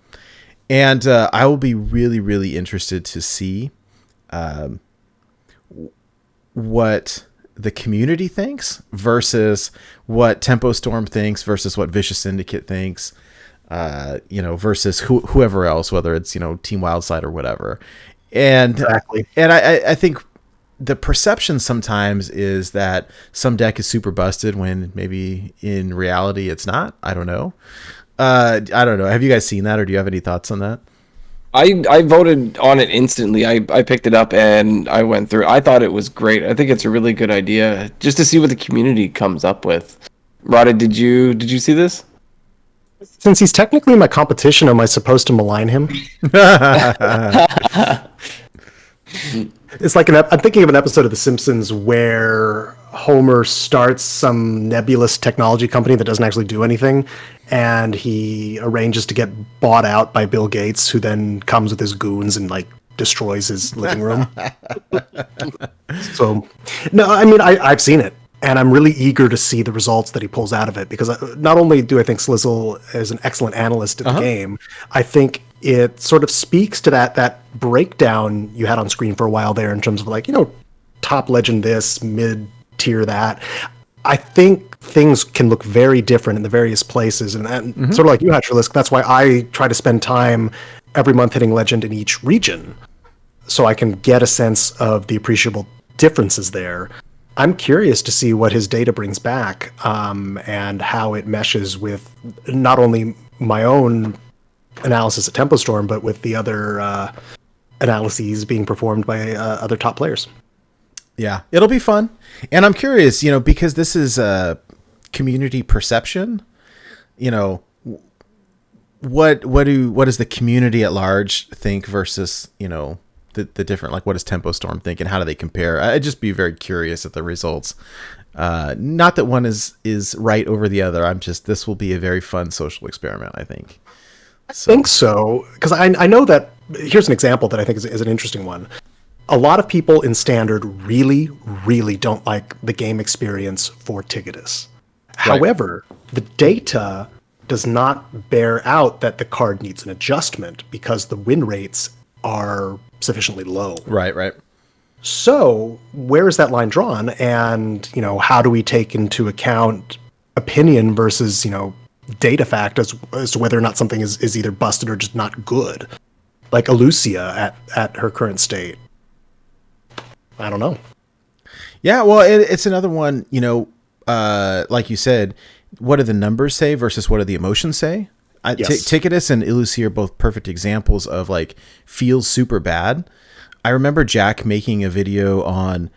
And I will be really, really interested to see what the community thinks versus what Tempo Storm thinks versus what Vicious Syndicate thinks. Versus whoever else, whether it's, Team Wildside or whatever. And Exactly. And I think the perception sometimes is that some deck is super busted when maybe in reality it's not. I don't know. I don't know. Have you guys seen that, or do you have any thoughts on that? I voted on it instantly. I picked it up and I went through. I thought it was great. I think it's a really good idea just to see what the community comes up with. Rotted, did you see this? Since he's technically my competition, am I supposed to malign him? It's like I'm thinking of an episode of The Simpsons where Homer starts some nebulous technology company that doesn't actually do anything, and he arranges to get bought out by Bill Gates, who then comes with his goons and like destroys his living room. So, no, I mean, I've seen it. And I'm really eager to see the results that he pulls out of it, because not only do I think Slizzle is an excellent analyst at the game, I think it sort of speaks to that breakdown you had on screen for a while there in terms of like, top legend this, mid tier that. I think things can look very different in the various places, and sort of like you had, Trilisk, that's why I try to spend time every month hitting legend in each region, so I can get a sense of the appreciable differences there. I'm curious to see what his data brings back, and how it meshes with not only my own analysis at Tempo Storm, but with the other analyses being performed by other top players. Yeah, it'll be fun. And I'm curious, because this is a community perception, what does the community at large think versus, the different, like, what does Tempo Storm think and how do they compare? I'd just be very curious at the results. Not that one is right over the other. This will be a very fun social experiment, I think. I think so, because I know that, here's an example that I think is an interesting one. A lot of people in Standard really, really don't like the game experience for Ticketus. Right. However, the data does not bear out that the card needs an adjustment because the win rates are sufficiently low. Right. So where is that line drawn? And, how do we take into account opinion versus, data fact as to whether or not something is either busted or just not good? Like Elucia at her current state. I don't know. Yeah, well, it's another one, like you said, what do the numbers say versus what do the emotions say? Yes. Ticketus and Elucia are both perfect examples of like feels super bad. I remember Jack making a video on,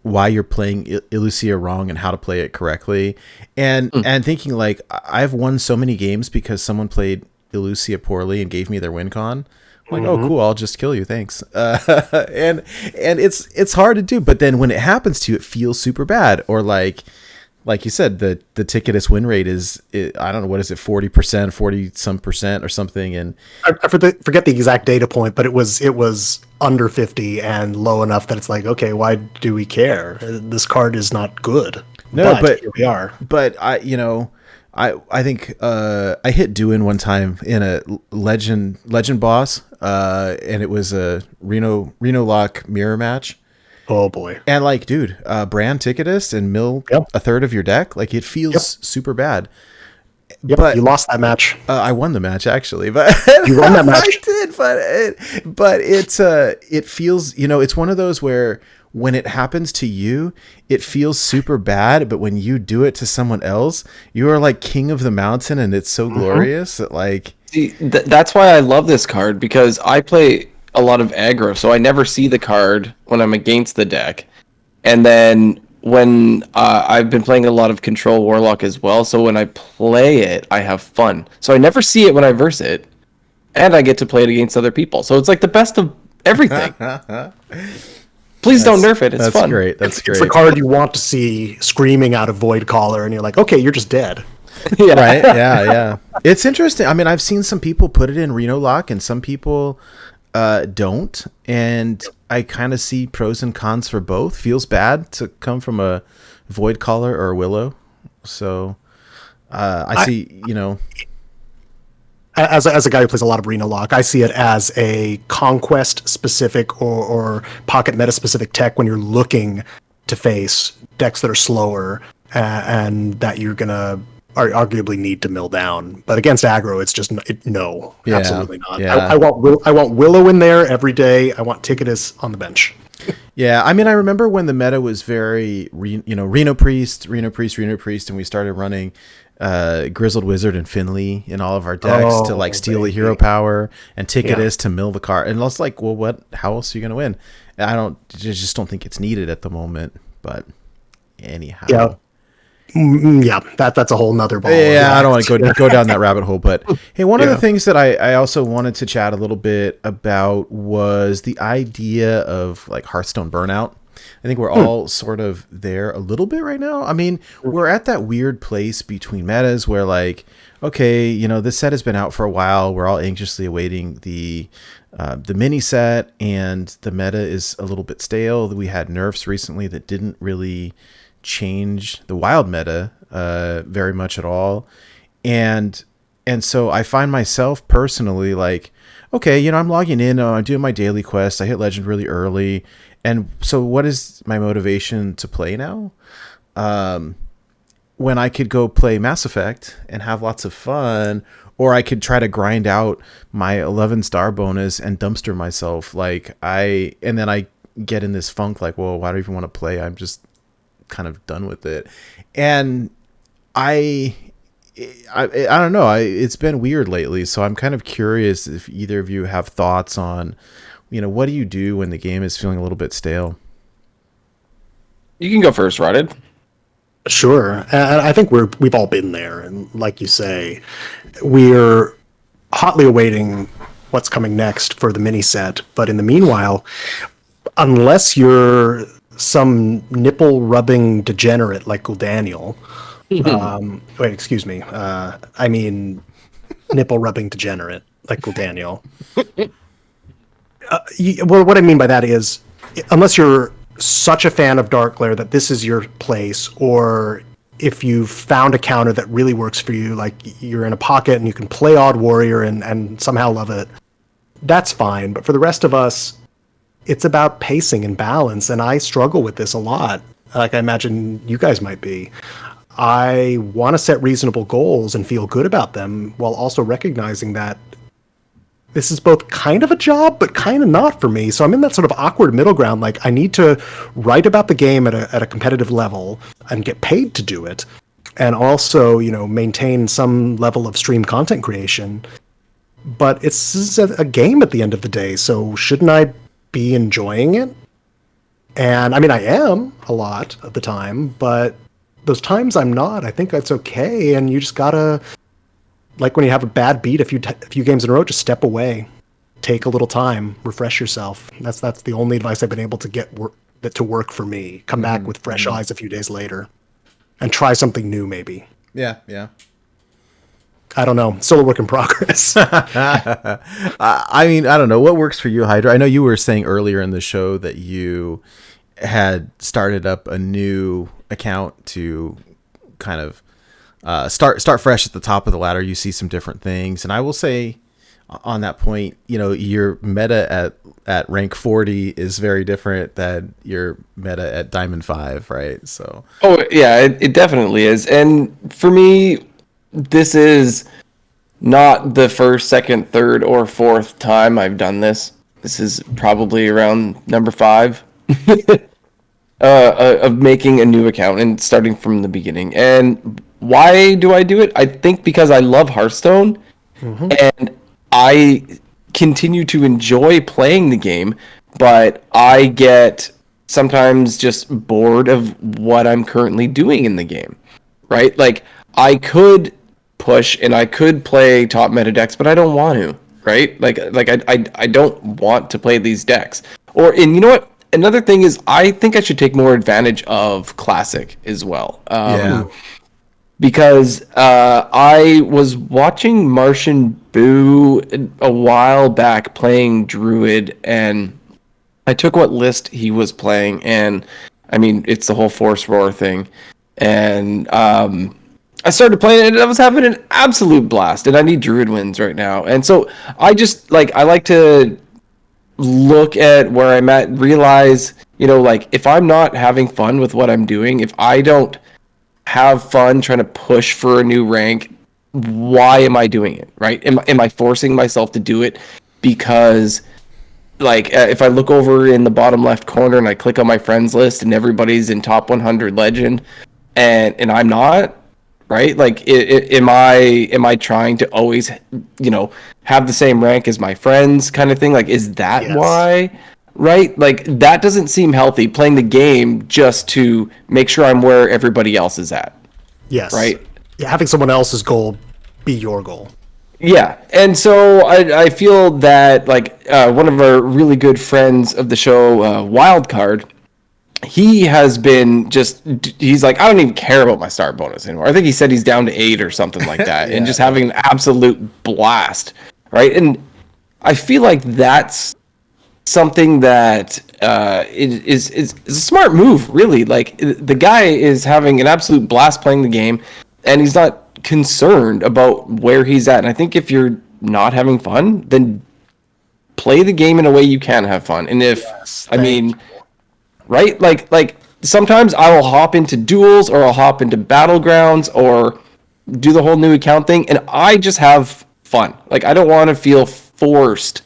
why you're playing Elucia wrong and how to play it correctly, and thinking like I've won so many games because someone played Elucia poorly and gave me their win con. I'm like, oh, cool, I'll just kill you, thanks. And it's hard to do, but then when it happens to you, it feels super bad. Or like you said, the Ticketus win rate is, I don't know, what is it, 40%, 40 some percent or something. And I forget the exact data point, but it was under 50 and low enough that it's like, okay, why do we care? This card is not good. No, but here we are. But I think I hit Duin one time in a legend boss, and it was a Reno Lock mirror match. Oh boy! And like, dude, brand Ticketus and mill a third of your deck. Like, it feels super bad. Yep, but you lost that match. I won the match actually, but you won that match. I did, but it feels, it's one of those where when it happens to you, it feels super bad, but when you do it to someone else, you are like king of the mountain, and it's so glorious that, like. See, that's why I love this card, because I play a lot of aggro, so I never see the card when I'm against the deck, and then when I've been playing a lot of Control Warlock as well, so when I play it, I have fun. So I never see it when I verse it, and I get to play it against other people. So it's like the best of everything. Please don't nerf it. It's that's fun. Great. That's great. It's the card you want to see screaming out of Void Caller, and you're like, okay, you're just dead. Yeah. Right? Yeah. It's interesting. I mean, I've seen some people put it in Reno Lock, and some people don't. And I kind of see pros and cons for both. Feels bad to come from a Void Caller or a Willow. So I see, As a guy who plays a lot of Reno Lock, I see it as a conquest specific or pocket meta specific tech when you're looking to face decks that are slower and that you're gonna arguably need to mill down. But against aggro, it's just no, absolutely not. Yeah. I want Willow in there every day. I want Ticketus on the bench. Yeah, I mean, I remember when the meta was very, Reno Priest, and we started running Grizzled Wizard and Finley in all of our decks to like steal the hero power, and Ticketus to mill the card. And I was like, well, how else are you going to win? And I just don't think it's needed at the moment. But anyhow. Yeah, that's a whole nother ball. Yeah, I don't want to go down that rabbit hole. But hey, one of the things that I also wanted to chat a little bit about was the idea of like Hearthstone Burnout. I think we're all sort of there a little bit right now. I mean, we're at that weird place between metas where, like, okay, this set has been out for a while. We're all anxiously awaiting the mini set, and the meta is a little bit stale. We had nerfs recently that didn't really change the wild meta very much at all. And so I find myself personally like, okay, I'm logging in, I'm doing my daily quest. I hit legend really early. And so what is my motivation to play now? When I could go play Mass Effect and have lots of fun, or I could try to grind out my 11 star bonus and dumpster myself. And then I get in this funk like, well, why do I even want to play? I'm just kind of done with it. And I don't know. It's been weird lately. So I'm kind of curious if either of you have thoughts on, what do you do when the game is feeling a little bit stale? You can go first, Rotted. Sure. And I think we've all been there. And like you say, we're hotly awaiting what's coming next for the mini set. But in the meanwhile, unless you're some nipple rubbing degenerate like Daniel, wait, excuse me. I mean, nipple rubbing degenerate like Daniel. Well, what I mean by that is, unless you're such a fan of Darkglare that this is your place, or if you found a counter that really works for you, like you're in a pocket and you can play Odd Warrior and somehow love it, that's fine. But for the rest of us, it's about pacing and balance, and I struggle with this a lot, like I imagine you guys might be. I want to set reasonable goals and feel good about them, while also recognizing that this is both kind of a job, but kind of not for me. So I'm in that sort of awkward middle ground. Like, I need to write about the game at a competitive level and get paid to do it, and also, maintain some level of stream content creation. But it's a game at the end of the day, so shouldn't I be enjoying it? And I mean, I am a lot of the time, but those times I'm not. I think that's okay, and you just gotta, like when you have a bad beat a few games in a row, just step away take a little time, refresh yourself. That's the only advice I've been able to get that to work for me. Come back with fresh eyes a few days later, and try something new maybe. Yeah. I don't know. Still a work in progress. I mean, I don't know what works for you, Hydra. I know you were saying earlier in the show that you had started up a new account to kind of start fresh at the top of the ladder. You see some different things, and I will say on that point, your meta at rank 40 is very different than your meta at Diamond 5, right? So it definitely is. And for me, this is not the first, second, third, or fourth time I've done this. This is probably around number 5 of making a new account and starting from the beginning. And why do I do it? I think because I love Hearthstone, and I continue to enjoy playing the game, but I get sometimes just bored of what I'm currently doing in the game, right? Like, I could push and I could play top meta decks, but I don't want to, right? Like I don't want to play these decks. And you know what? Another thing is, I think I should take more advantage of Classic as well. Because I was watching Martian Boo a while back playing Druid, and I took what list he was playing, and I mean, it's the whole Force Roar thing. And I started playing it, and I was having an absolute blast, and I need Druid wins right now. And so I just, I like to look at where I'm at, realize, if I'm not having fun with what I'm doing, if I don't have fun trying to push for a new rank, why am I doing it, right? Am I forcing myself to do it because, if I look over in the bottom left corner and I click on my friends list and everybody's in top 100 Legend and I'm not, right? Am I trying to always, have the same rank as my friends kind of thing? Is that why? Right? That doesn't seem healthy, playing the game just to make sure I'm where everybody else is at. Yes. Right? Yeah, having someone else's goal be your goal. Yeah. And so I feel that, one of our really good friends of the show, Wildcard, he has been he's like, I don't even care about my start bonus anymore. I think he said he's down to 8 or something like that, and just having an absolute blast. Right? And I feel like that's something that is a smart move, really. The guy is having an absolute blast playing the game, and he's not concerned about where he's at. And I think if you're not having fun, then play the game in a way you can have fun. And if right, sometimes I will hop into duels, or I'll hop into battlegrounds, or do the whole new account thing, and I just have fun. I don't want to feel forced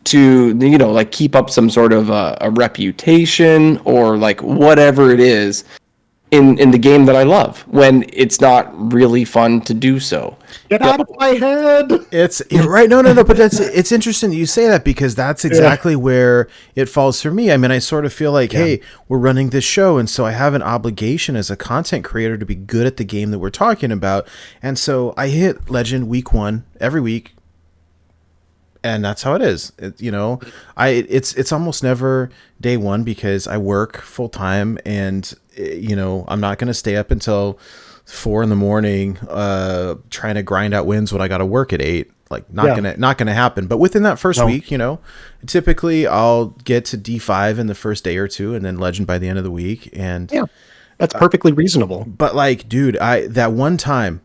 to keep up some sort of a reputation, or whatever it is in the game that I love, when it's not really fun to do so. Get out of my head. You're right. No, but it's interesting that you say that, because that's exactly where it falls for me. I mean, I sort of feel like, hey, we're running this show, and so I have an obligation as a content creator to be good at the game that we're talking about. And so I hit Legend week 1 every week, and that's how it is. It's almost never day 1, because I work full time, and I'm not going to stay up until 4 a.m. Trying to grind out wins when I got to work at 8. Not gonna happen. But within that first week, typically I'll get to D5 in the first day or 2, and then Legend by the end of the week. And that's perfectly reasonable. But dude, the one time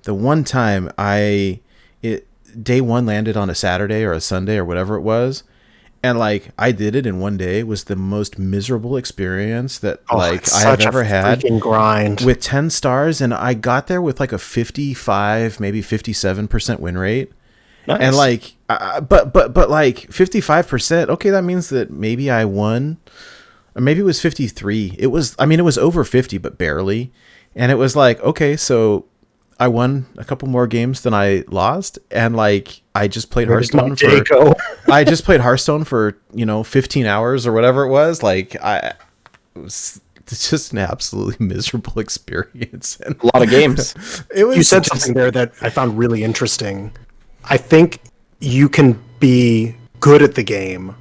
day 1 landed on a Saturday or a Sunday or whatever it was, and I did it in one day. It was the most miserable experience that I have ever had. Grind with 10 stars, and I got there with a 55, maybe 57% win rate. Nice. And but 55%, okay, that means that maybe I won, or maybe it was 53. It was over 50, but barely. And it was okay, so I won a couple more games than I lost, and I just played Hearthstone I just played Hearthstone for 15 hours or whatever it was. It's just an absolutely miserable experience. And a lot of games. You said something there that I found really interesting. I think you can be good at the game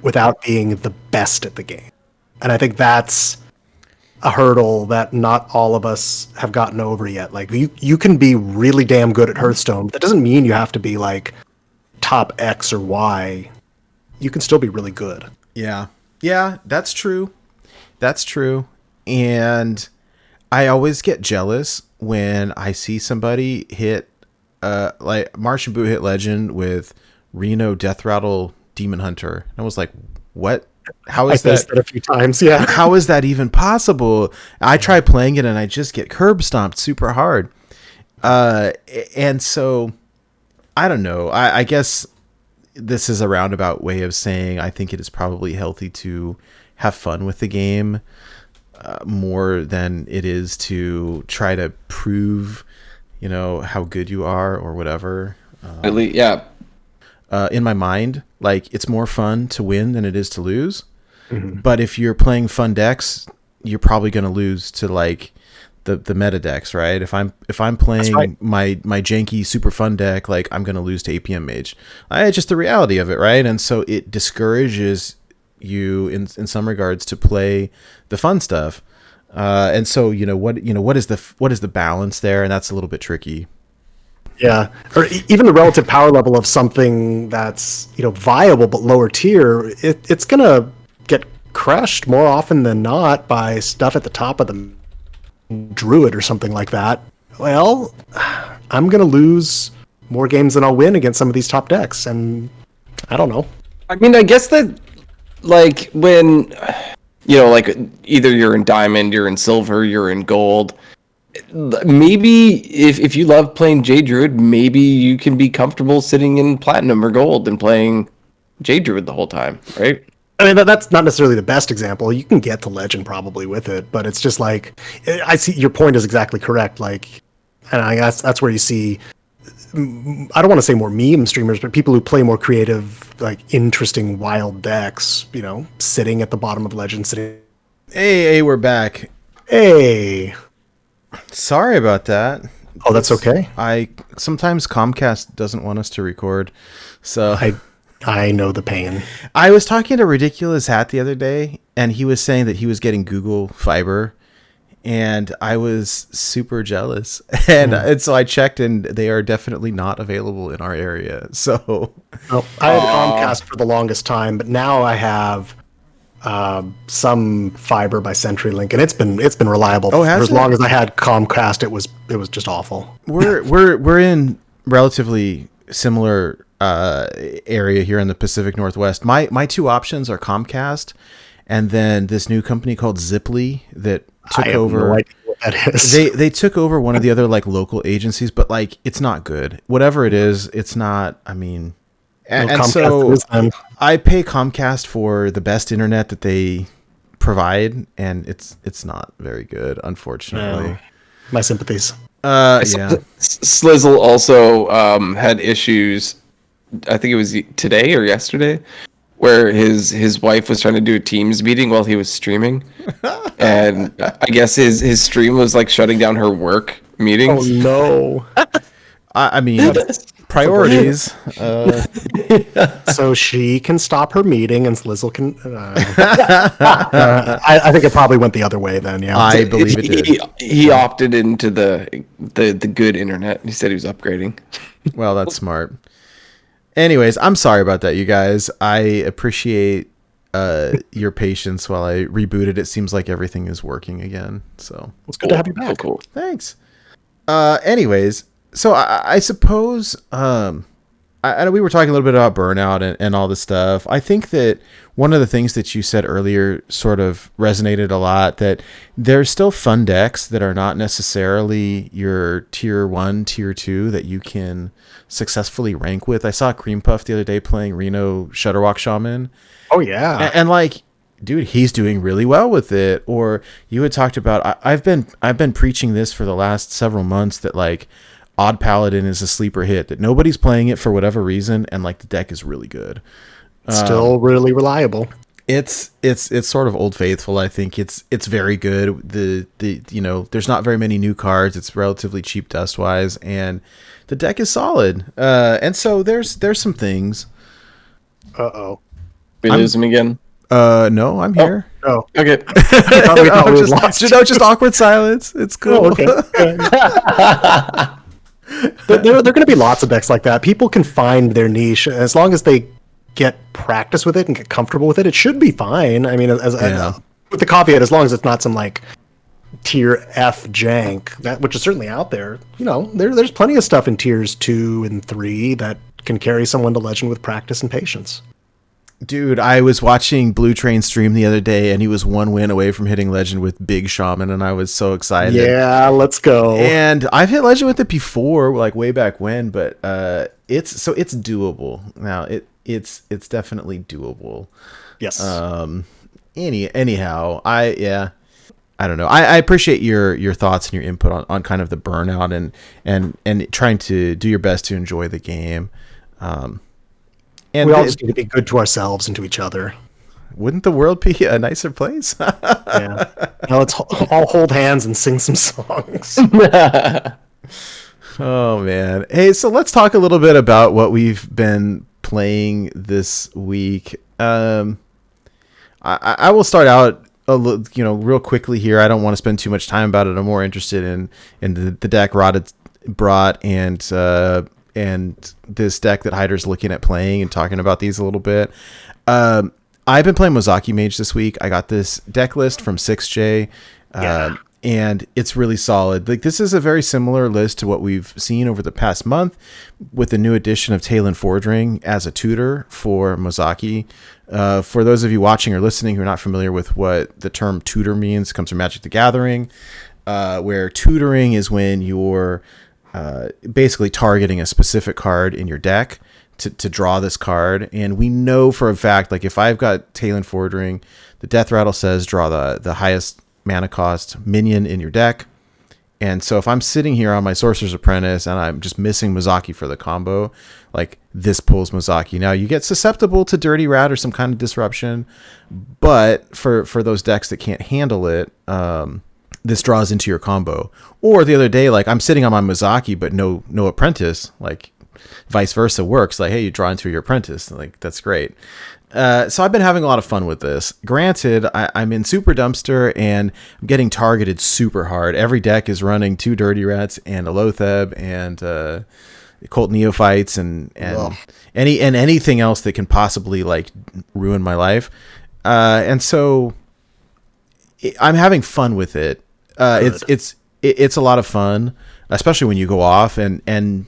without being the best at the game. And I think that's a hurdle that not all of us have gotten over yet. Like you can be really damn good at Hearthstone, but that doesn't mean you have to be like top X or Y. You can still be really good. Yeah. Yeah, that's true. That's true. And I always get jealous when I see somebody hit like Marsh and Boo hit Legend with Reno Death Rattle Demon Hunter. I was like, what? How is that? A few times, yeah. How is that even possible? I try playing it and I just get curb stomped super hard. And so I don't know. I guess this is a roundabout way of saying I think it is probably healthy to have fun with the game more than it is to try to prove, how good you are or whatever. Yeah. In my mind, like it's more fun to win than it is to lose. Mm-hmm. But if you're playing fun decks, you're probably going to lose to like the meta decks, right? If I'm playing my janky super fun deck, like I'm going to lose to APM Mage. It's just the reality of it, right? And so it discourages you in some regards to play the fun stuff. And so what is the balance there? And that's a little bit tricky. Yeah, or even the relative power level of something that's viable but lower tier, it's gonna get crushed more often than not by stuff at the top of the Druid or something like that. Well, I'm gonna lose more games than I'll win against some of these top decks, and I don't know. I mean, I guess that like when like either you're in diamond, you're in silver, you're in gold. Maybe if you love playing Jade Druid, maybe you can be comfortable sitting in platinum or gold and playing Jade Druid the whole time, right? I mean, that's not necessarily the best example. You can get to Legend probably with it, but it's just like, I see your point is exactly correct. Like, and I guess that's where you see, I don't want to say more meme streamers, but people who play more creative, like interesting wild decks, sitting at the bottom of Legend, sitting. Hey, we're back. Hey. Sorry about that. Oh, that's okay. Sometimes Comcast doesn't want us to record, so I know the pain. I was talking to Ridiculous Hat the other day, and he was saying that he was getting Google Fiber, and I was super jealous. And so I checked, and they are definitely not available in our area. So I had Comcast for the longest time, but now I have some fiber by CenturyLink, and it's been reliable for as long as I had Comcast. It was just awful. We're in relatively similar area here in the Pacific Northwest. My two options are Comcast, and then this new company called Ziply that took over. No idea what that is. They took over one of the other like local agencies, but like it's not good. Whatever it is, it's not. I mean. And so I pay Comcast for the best internet that they provide, and it's not very good, unfortunately. No. My sympathies. Yeah. Slizzle also had issues. I think it was today or yesterday, where his wife was trying to do a Teams meeting while he was streaming, and I guess his stream was like shutting down her work meetings. Oh no! I mean. Priorities. So she can stop her meeting and Slizzle can. I think it probably went the other way then. Yeah, I believe it did. He opted into the good internet. He said he was upgrading. Well, that's smart. Anyways, I'm sorry about that, you guys. I appreciate your patience while I rebooted. It seems like everything is working again. So it's good to have you back. Cool. Thanks. Anyways. So I suppose I know we were talking a little bit about Burnout and all this stuff. I think that one of the things that you said earlier sort of resonated a lot, that there's still fun decks that are not necessarily your tier 1, tier 2 that you can successfully rank with. I saw Cream Puff the other day playing Reno Shutterwalk Shaman. Oh, yeah. And like, dude, he's doing really well with it. Or you had talked about, I've been preaching this for the last several months, that like, Odd Paladin is a sleeper hit, that nobody's playing it for whatever reason, and like the deck is really good. Still really reliable. It's sort of Old Faithful. I think it's very good. The there's not very many new cards. It's relatively cheap dust wise, and the deck is solid. And so there's some things. Uh-oh. We lose him again. No, I'm here. Oh, Okay. we thought we lost. Just awkward silence. It's cool. Oh, okay. There are going to be lots of decks like that. People can find their niche as long as they get practice with it and get comfortable with it. It should be fine. I mean, with the caveat, as long as it's not some like tier F jank, which is certainly out there. You know, there's plenty of stuff in tiers 2 and 3 that can carry someone to Legend with practice and patience. Dude, I was watching Blue Train stream the other day, and he was 1 win away from hitting Legend with Big Shaman, and I was so excited. Yeah, let's go. And I've hit Legend with it before, like way back when, but it's doable. Now it's definitely doable. Yes. Anyhow, I don't know. I appreciate your thoughts and your input on kind of the burnout and trying to do your best to enjoy the game. And we all just need to be good to ourselves and to each other. Wouldn't the world be a nicer place? Yeah. Now let's all hold hands and sing some songs. Oh, man. Hey, so let's talk a little bit about what we've been playing this week. I will start out real quickly here. I don't want to spend too much time about it. I'm more interested in the deck Rotted brought and this deck that Hydra's looking at playing and talking about these a little bit. I've been playing Mozaki Mage this week. I got this deck list from 6J, and it's really solid. Like, this is a very similar list to what we've seen over the past month with the new addition of Talon Fordring as a tutor for Mozaki. For those of you watching or listening who are not familiar with what the term tutor means, it comes from Magic the Gathering, where tutoring is when you're basically targeting a specific card in your deck to draw this card. And we know for a fact, like, if I've got Talon Fordring, the Death Rattle says draw the highest mana cost minion in your deck. And so if I'm sitting here on my Sorcerer's Apprentice and I'm just missing Mozaki for the combo, like, this pulls Mozaki. Now, you get susceptible to Dirty Rat or some kind of disruption, but for those decks that can't handle it, this draws into your combo. Or the other day, like, I'm sitting on my Mozaki, but no Apprentice, like, vice versa works. Like, hey, you draw into your Apprentice. Like, that's great. So I've been having a lot of fun with this. Granted, I'm in Super Dumpster, and I'm getting targeted super hard. Every deck is running 2 Dirty Rats and a Lotheb and Cult Neophytes and anything else that can possibly, like, ruin my life. And so I'm having fun with it. It's a lot of fun, especially when you go off and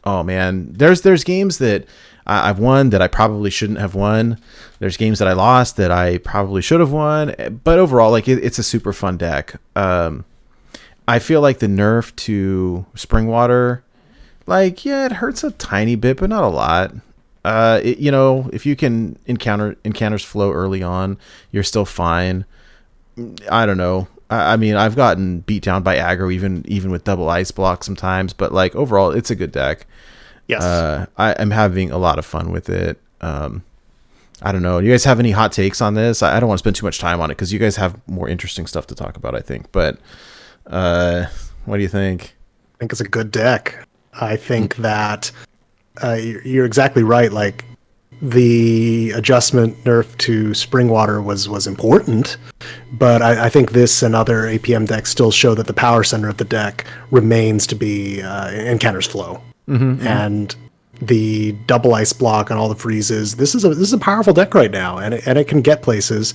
oh man, there's games that I've won that I probably shouldn't have won. There's games that I lost that I probably should have won. But overall, like, it's a super fun deck. I feel like the nerf to Springwater, like, yeah, it hurts a tiny bit, but not a lot. If you can encounters flow early on, you're still fine. I don't know. I mean, I've gotten beat down by aggro even with double ice block sometimes, but, like, overall, it's a good deck. Yes. I'm having a lot of fun with it. I don't know. Do you guys have any hot takes on this? I don't want to spend too much time on it because you guys have more interesting stuff to talk about, I think. But what do you think? I think it's a good deck. I think that you're exactly right. Like, the adjustment nerf to Springwater was important, but I think this and other APM decks still show that the power center of the deck remains to be encounters flow. Mm-hmm. And the double ice block on all the freezes. This is a powerful deck right now, and it can get places.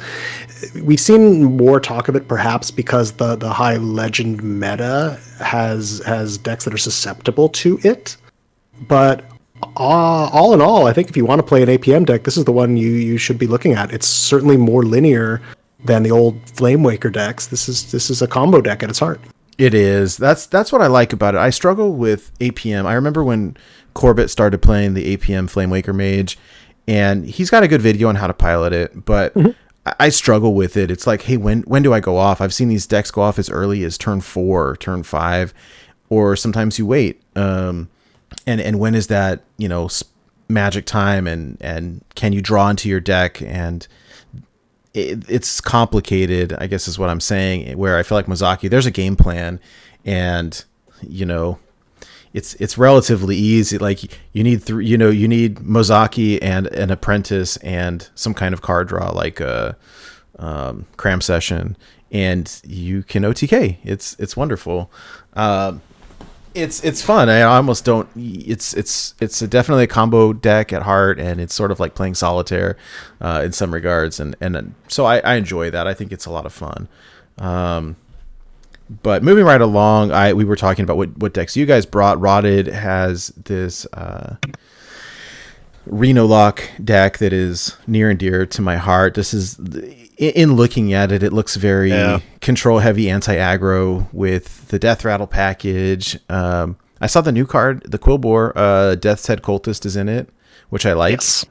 We've seen more talk of it, perhaps because the high Legend meta has decks that are susceptible to it. But all in all, I think if you want to play an APM deck, this is the one you should be looking at. It's certainly more linear than the old Flamewaker decks. This is a combo deck at its heart. It is. That's what I like about it. I struggle with APM. I remember when Corbett started playing the APM Flamewaker Mage, and he's got a good video on how to pilot it, but I struggle with it. It's like, hey, when do I go off? I've seen these decks go off as early as turn 4 or turn 5, or sometimes you wait. And when is that, magic time, and can you draw into your deck? And it's complicated, I guess is what I'm saying, where I feel like Mozaki, there's a game plan, and it's relatively easy. Like you need you need Mozaki and an apprentice and some kind of card draw like a cram session, and you can OTK. It's wonderful. It's fun. I almost don't. It's definitely a combo deck at heart, and it's sort of like playing solitaire in some regards, and so I enjoy that. I think it's a lot of fun. But moving right along, we were talking about what decks you guys brought. Rotted has this Reno Lock deck that is near and dear to my heart. This is, in looking at it, it looks very control heavy, anti-aggro with the Death Rattle package. I saw the new card, the Quillbore, Death's Head Cultist is in it, which I like. Yes.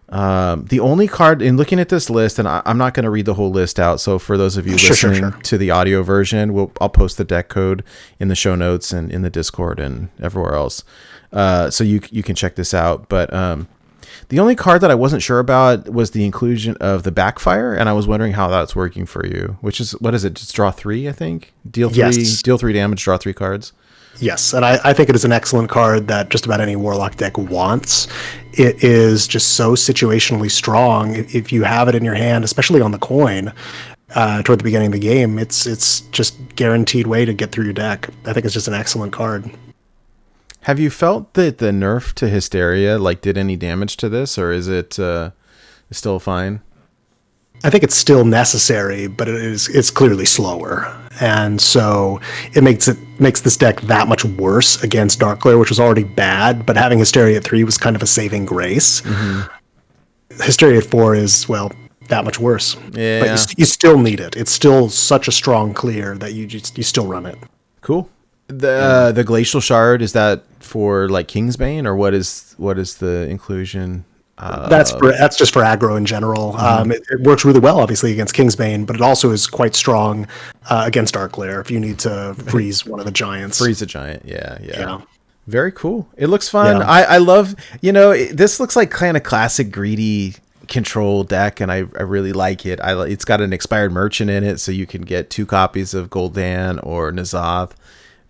The only card in looking at this list, and I'm not going to read the whole list out. So for those of you listening to the audio version, I'll post the deck code in the show notes and in the Discord and everywhere else. So you can check this out. But the only card that I wasn't sure about was the inclusion of the Backfire, and I was wondering how that's working for you. Which is, what is it? Just draw 3, I think. Deal 3 damage, draw 3 cards. Yes, and I think it is an excellent card that just about any Warlock deck wants. It is just so situationally strong. If you have it in your hand, especially on the coin, toward the beginning of the game, it's just guaranteed way to get through your deck. I think it's just an excellent card. Have you felt that the nerf to Hysteria did any damage to this, or is it still fine? I think it's still necessary, but it's clearly slower, and so it makes this deck that much worse against Darkglare, which was already bad. But having Hysteria at 3 was kind of a saving grace. Mm-hmm. Hysteria at 4 is that much worse. Yeah, but you still need it. It's still such a strong clear that you still run it. Cool. The Glacial Shard, is that for Kingsbane, or what is the inclusion? That's just for aggro in general. It works really well, obviously, against Kingsbane, but it also is quite strong against Darkglare if you need to freeze one of the giants. Freeze a giant, yeah. Very cool. It looks fun. Yeah. I love, this looks like kind of classic greedy control deck, and I really like it. It's got an expired merchant in it, so you can get 2 copies of Gul'dan or N'Zoth.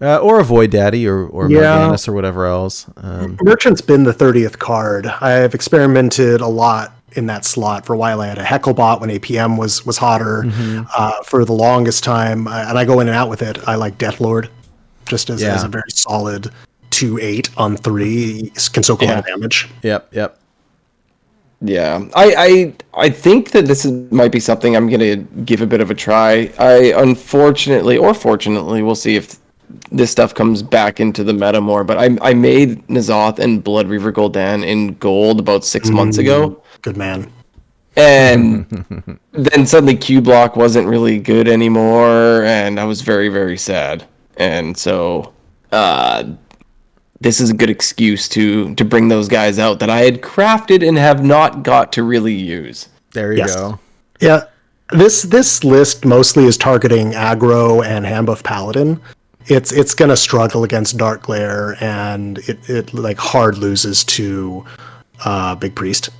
Or a Void Daddy or Morganus or whatever else. Merchant's been the 30th card. I've experimented a lot in that slot. For a while I had a Hecklebot when APM was hotter. Mm-hmm. For the longest time, and I go in and out with it, I like Deathlord just as a very solid 2/8 on 3. Can soak a lot of damage. Yep. Yeah, I think that this might be something I'm going to give a bit of a try. I unfortunately, or fortunately, we'll see if this stuff comes back into the meta more, but I made N'Zoth and Blood Reaver Gul'dan in gold about 6 months ago. Good man. And then suddenly Q Block wasn't really good anymore, and I was very, very sad. And so this is a good excuse to bring those guys out that I had crafted and have not got to really use. There you go. Yeah. This list mostly is targeting aggro and Handbuff Paladin. It's gonna struggle against Darkglare, and it hard loses to Big Priest.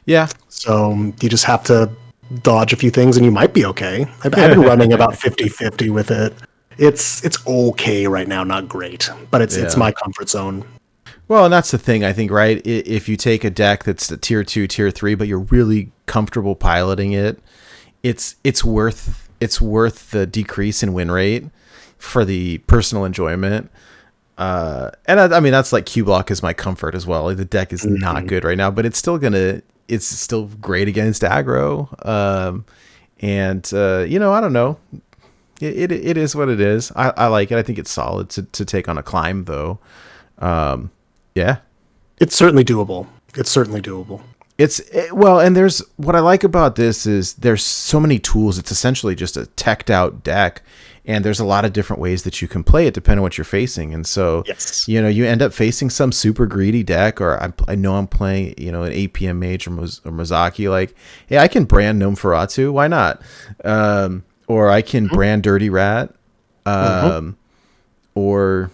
Yeah. So you just have to dodge a few things, and you might be okay. I've been running about 50-50 with it. It's okay right now, not great, but it's my comfort zone. Well, and that's the thing, I think, right? If you take a deck that's the tier 2, tier 3, but you're really comfortable piloting it, it's worth the decrease in win rate for the personal enjoyment. And I mean, that's Q Block is my comfort as well. The deck is not good right now, but it's still great against aggro. I don't know. It is what it is. I like it. I think it's solid to take on a climb, though. Yeah. It's certainly doable. And there's what I like about this is there's so many tools. It's essentially just a teched out deck, and there's a lot of different ways that you can play it depending on what you're facing. And so, you end up facing some super greedy deck, or I know I'm playing, an APM Mage or Mozaki. Hey, I can brand Gnome Feratu. Why not? Or I can brand Dirty Rat, or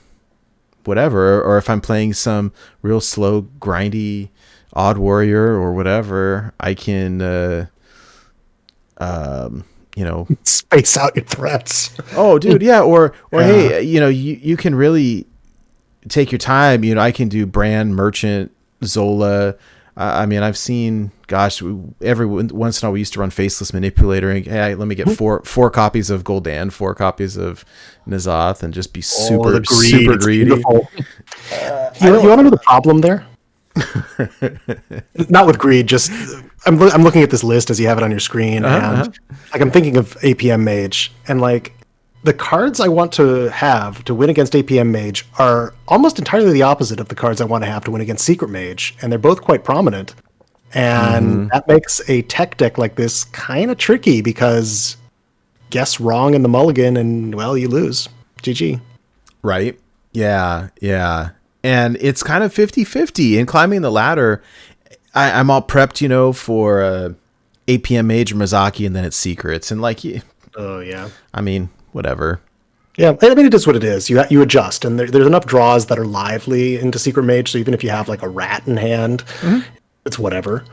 whatever. Or if I'm playing some real slow, grindy Odd Warrior or whatever, I can, space out your threats. Oh, dude, yeah. Or hey, you can really take your time. I can do Brand, Merchant, Zola. I mean, I've seen, gosh, every once in a while we used to run Faceless Manipulator. And, hey, let me get four copies of Gul'dan, 4 copies of N'Zoth, and just be super greedy. You want to know the problem there? Not with greed, just I'm looking at this list as you have it on your screen, and like I'm thinking of APM Mage, and like the cards I want to have to win against APM Mage are almost entirely the opposite of the cards I want to have to win against Secret Mage, and they're both quite prominent. And that makes a tech deck like this kind of tricky because guess wrong in the mulligan and, well, you lose. GG. Right. Yeah. And it's kind of 50-50 in climbing the ladder. I'm all prepped, for APM Mage or Mizaki, and then it's secrets. And like, oh yeah. I mean, whatever. Yeah, I mean, it is what it is. You adjust, and there's enough draws that are lively into Secret Mage, so even if you have like a rat in hand, it's whatever.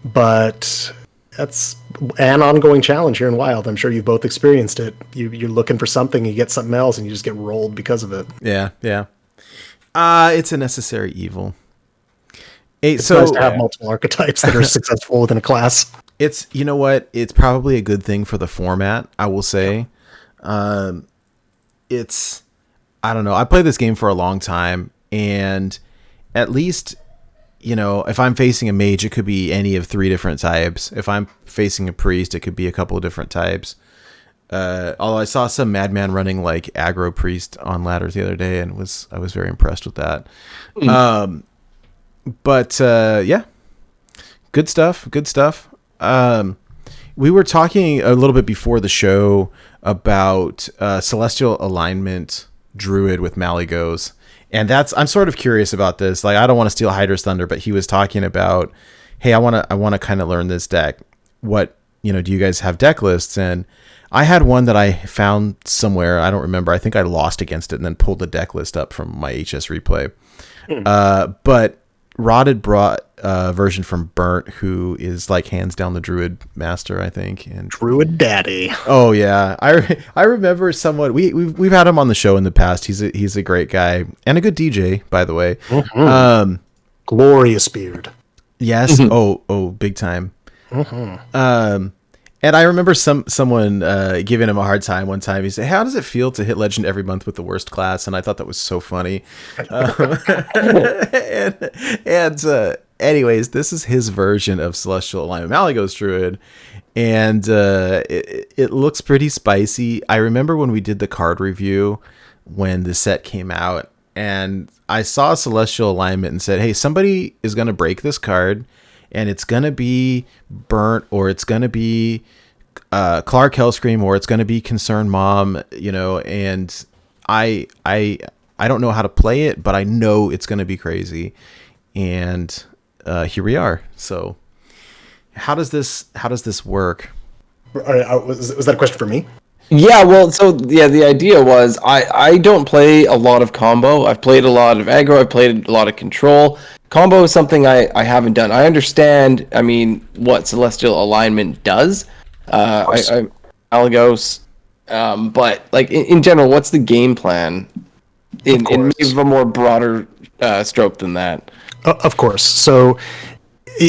But that's an ongoing challenge here in Wild. I'm sure you've both experienced it. You're looking for something, you get something else, and you just get rolled because of it. Yeah. It's a necessary evil. It's nice to have multiple archetypes that are successful within a class. It's, you know what? It's probably a good thing for the format, I will say. It's, I don't know. I played this game for a long time, and at least, if I'm facing a mage, it could be any of 3 different types. If I'm facing a priest, it could be a couple of different types. Although I saw some madman running like aggro priest on ladders the other day, and I was very impressed with that. But yeah, good stuff. We were talking a little bit before the show about Celestial Alignment Druid with Malygos, and I'm sort of curious about this. Like, I don't want to steal Hydra's thunder, but he was talking about, hey, I want to kind of learn this deck. What, do you guys have deck lists? And I had one that I found somewhere. I don't remember. I think I lost against it and then pulled the deck list up from my HS replay. But Rotted brought a version from Burnt, who is like hands down the Druid master, I think. And Druid Daddy. Oh yeah, I remember somewhat. We've had him on the show in the past. He's a great guy and a good DJ, by the way. Glorious beard. Yes. Oh, big time. And I remember someone giving him a hard time one time. He said, "How does it feel to hit Legend every month with the worst class?" And I thought that was so funny. Anyways, this is his version of Celestial Alignment Malygos Druid, and it looks pretty spicy. I remember when we did the card review when the set came out, and I saw Celestial Alignment and said, "Hey, somebody is going to break this card. And it's going to be Burnt, or it's going to be Clark Hellscream, or it's going to be Concerned Mom, and I don't know how to play it, but I know it's going to be crazy." And here we are. So how does this work? Was that a question for me? Yeah, well, the idea was I don't play a lot of combo. I've played a lot of aggro. I've played a lot of control. Combo is something I haven't done. I understand, what Celestial Alignment does. Malygos. But, like, in general, what's the game plan? In maybe a more broader stroke than that. Of course. So,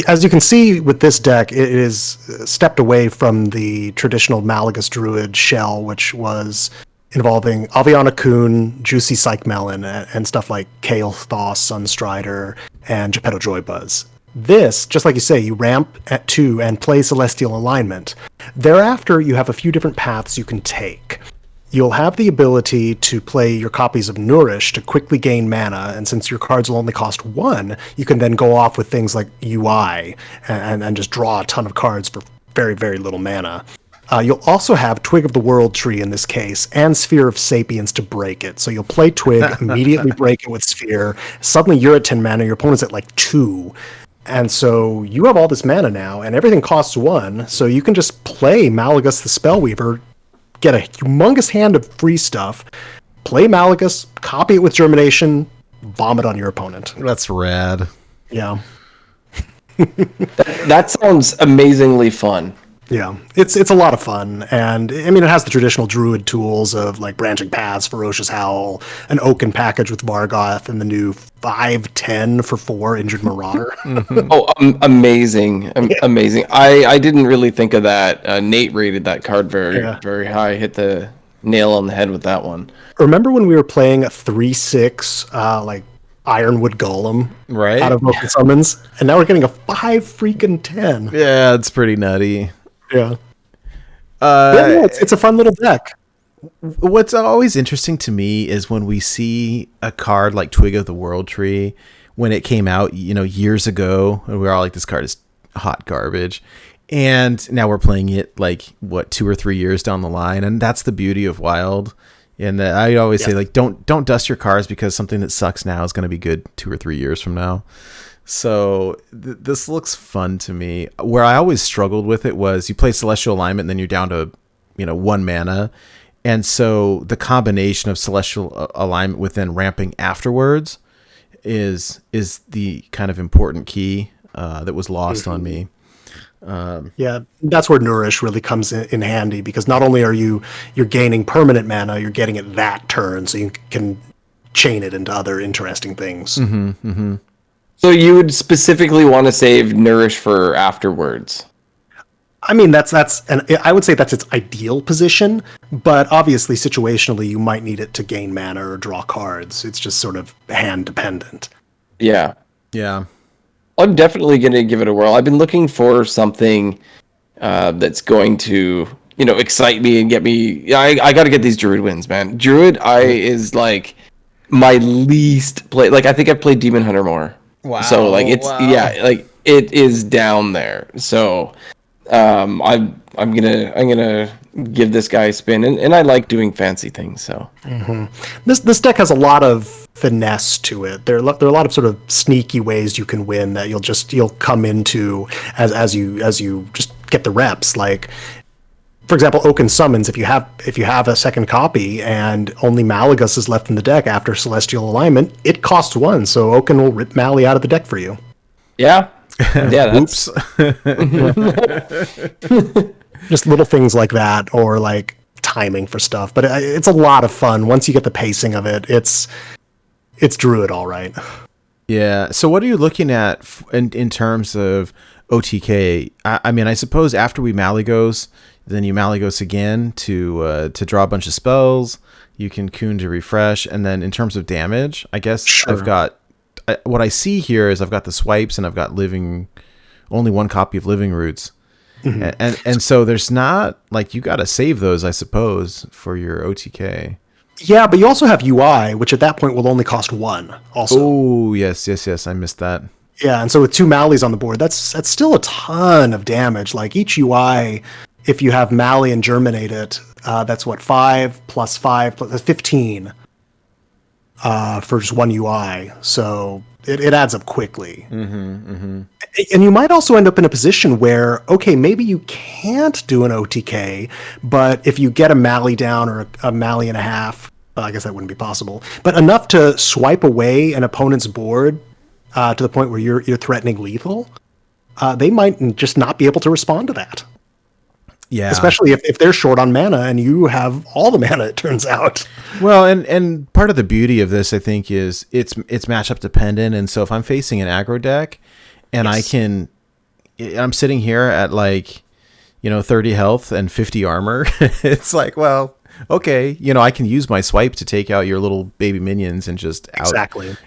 as you can see with this deck, it is stepped away from the traditional Malygos Druid shell, which was involving Aviana Kun, Juicy Psych Melon, and stuff like Kale Thoth, Sunstrider, and Geppetto Joybuzz. This, just like you say, you ramp at 2 and play Celestial Alignment. Thereafter, you have a few different paths you can take. You'll have the ability to play your copies of Nourish to quickly gain mana, and since your cards will only cost 1, you can then go off with things like UI and just draw a ton of cards for very, very little mana. You'll also have Twig of the World Tree in this case, and Sphere of Sapience to break it. So you'll play Twig, immediately break it with Sphere. Suddenly you're at 10 mana, your opponent's at like 2. And so you have all this mana now, and everything costs 1, so you can just play Malygos the Spellweaver, get a humongous hand of free stuff, play Malygos, copy it with Germination, vomit on your opponent. That's rad. Yeah. That sounds amazingly fun. Yeah, it's a lot of fun, and I mean it has the traditional druid tools of like branching paths, ferocious howl, an oaken package with Vargoth, and the new 5/10 for 4 injured marauder. Oh, amazing, amazing. I didn't really think of that. Nate rated that card very high. Hit the nail on the head with that one. Remember when we were playing a 3/6 like Ironwood Golem Right. out of open summons, and now we're getting a 5/10. Yeah, it's pretty nutty. Yeah. Yeah, it's a fun little deck. What's always interesting to me is when we see a card like Twig of the World Tree, when it came out, years ago, and we were all like, this card is hot garbage. And now we're playing it like, 2 or 3 years down the line. And that's the beauty of Wild. And I always say, like, don't dust your cards because something that sucks now is going to be good 2 or 3 years from now. So this looks fun to me. Where I always struggled with it was you play Celestial Alignment and then you're down to, 1 mana. And so the combination of Celestial Alignment with then ramping afterwards is the kind of important key that was lost on me. Yeah, that's where Nourish really comes in handy, because not only are you're gaining permanent mana, you're getting it that turn, so you can chain it into other interesting things. So you would specifically want to save Nourish for afterwards. I mean, and I would say that's its ideal position, but obviously situationally you might need it to gain mana or draw cards. It's just sort of hand dependent. Yeah. Yeah. I'm definitely going to give it a whirl. I've been looking for something that's going to, excite me and get me. I got to get these Druid wins, man. Druid is like my least play. Like, I think I've played Demon Hunter more. Wow. So like it is down there. So I'm gonna give this guy a spin, and I like doing fancy things. So this deck has a lot of finesse to it. There are a lot of sort of sneaky ways you can win that you'll come into as you just get the reps. Like, for example, Oaken Summons. If you have a second copy and only Malagus is left in the deck after Celestial Alignment, it costs 1, so Oaken will rip Mali out of the deck for you. Yeah. That's... Oops. Just little things like that, or like timing for stuff. But it's a lot of fun once you get the pacing of it. It's Druid, all right. Yeah. So what are you looking at in terms of OTK? I mean, I suppose after we Malygos, then you Malygos again to draw a bunch of spells. You can Coon to refresh, and then in terms of damage, I guess sure. I've got what I see here is I've got the swipes and I've got only 1 copy of Living Roots, and so there's not like you got to save those, I suppose, for your OTK. Yeah, but you also have UI, which at that point will only cost 1. Also. Oh yes, I missed that. Yeah, and so with 2 Mallies on the board, that's still a ton of damage. Like each UI, if you have Mally and Germinate it, that's 5 plus 5 plus 15 for just 1 UI. So it adds up quickly. And you might also end up in a position where, okay, maybe you can't do an OTK, but if you get a Mally down or a Mally and a half, I guess that wouldn't be possible, but enough to swipe away an opponent's board to the point where you're threatening lethal, they might just not be able to respond to that. Yeah, especially if they're short on mana and you have all the mana, it turns out. Well, and part of the beauty of this, I think, is it's matchup dependent. And so if I'm facing an aggro deck and yes. I'm sitting here at 30 health and 50 armor, it's like, well, okay, I can use my swipe to take out your little baby minions and just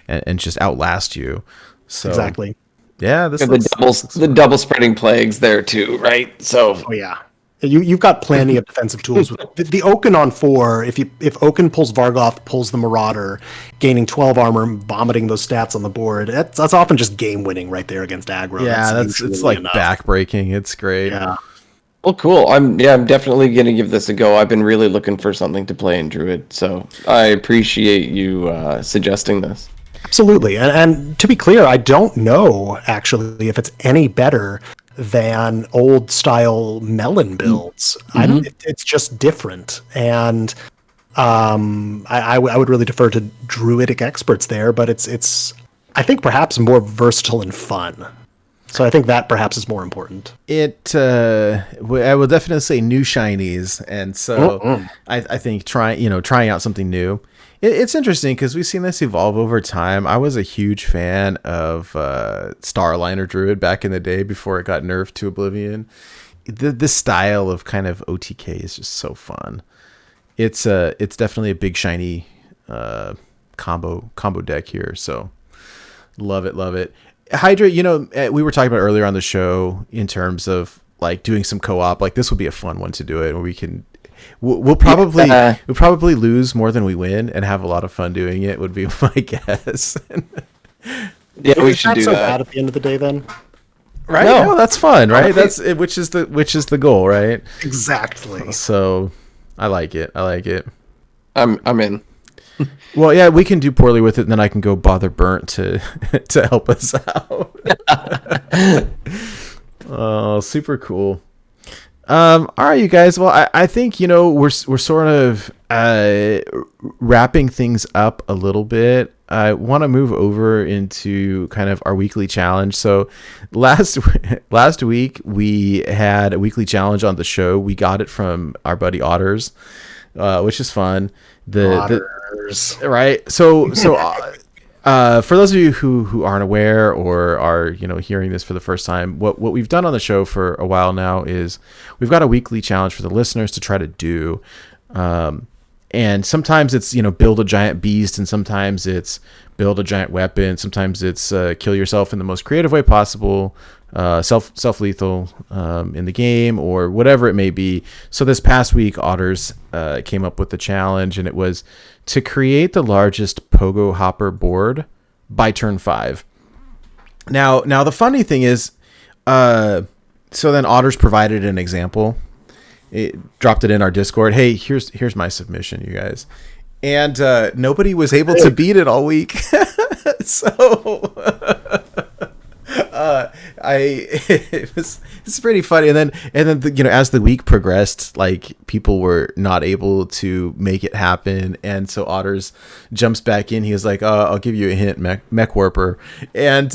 and just outlast you. So exactly. Yeah, the double spreading plagues there too, right? So yeah. You've got plenty of defensive tools. The Oaken on 4, if Oaken pulls Vargoth, pulls the Marauder, gaining 12 armor, vomiting those stats on the board, that's often just game winning right there against aggro. Yeah, it's like backbreaking. It's great. Yeah. Well, cool. I'm definitely gonna give this a go. I've been really looking for something to play in Druid, so I appreciate you suggesting this. Absolutely, and to be clear, I don't know actually if it's any better than old style Melon builds. It's just different, and I would really defer to druidic experts there, but it's I think perhaps more versatile and fun. So I think that perhaps is more important. I will definitely say new shinies, and so I think trying out something new. It's interesting because we've seen this evolve over time. I was a huge fan of Starliner Druid back in the day before it got nerfed to oblivion. The style of kind of OTK is just so fun. It's definitely a big shiny combo deck here, so love it. Hydra, we were talking about earlier on the show in terms of like doing some co-op. Like this would be a fun one to do it, where we'll probably lose more than we win and have a lot of fun doing it. Would be my guess. Yeah, we should do so that bad at the end of the day, then. Right? No, that's fun, right? That's which is the goal, right? Exactly. So, I like it. I'm in. Well, yeah, we can do poorly with it, and then I can go bother Burnt to help us out. Oh, super cool. All right, you guys. Well, I think we're sort of wrapping things up a little bit. I want to move over into kind of our weekly challenge. So last week we had a weekly challenge on the show. We got it from our buddy Otters, which is fun. Otters. Right. So for those of you who aren't aware or are hearing this for the first time, what we've done on the show for a while now is we've got a weekly challenge for the listeners to try to do. And sometimes it's, build a giant beast, and sometimes it's build a giant weapon. Sometimes it's kill yourself in the most creative way possible, self-lethal in the game, or whatever it may be. So this past week, Otters came up with the challenge, and it was to create the largest pogo hopper board by turn 5. Now the funny thing is, so then Otters provided an example. It dropped it in our Discord. Hey, here's my submission, you guys. And nobody was able to beat it all week. So it's pretty funny. And then as the week progressed, like people were not able to make it happen, and so Otters jumps back in. He was like, I'll give you a hint, mech warper, and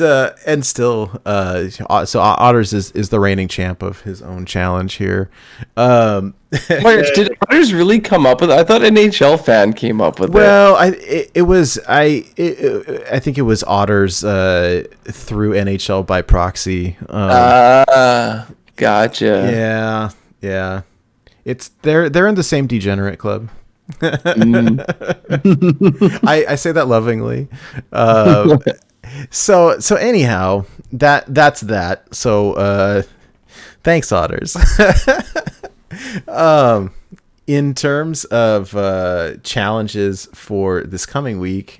still so Otters is the reigning champ of his own challenge here. Did Otters really come up with it? I thought an NHL fan came up with it. Well, I think it was Otters through NHL by proxy. Gotcha. Yeah. They're in the same degenerate club. I say that lovingly. So anyhow, that's that. So thanks, Otters. In terms of challenges for this coming week,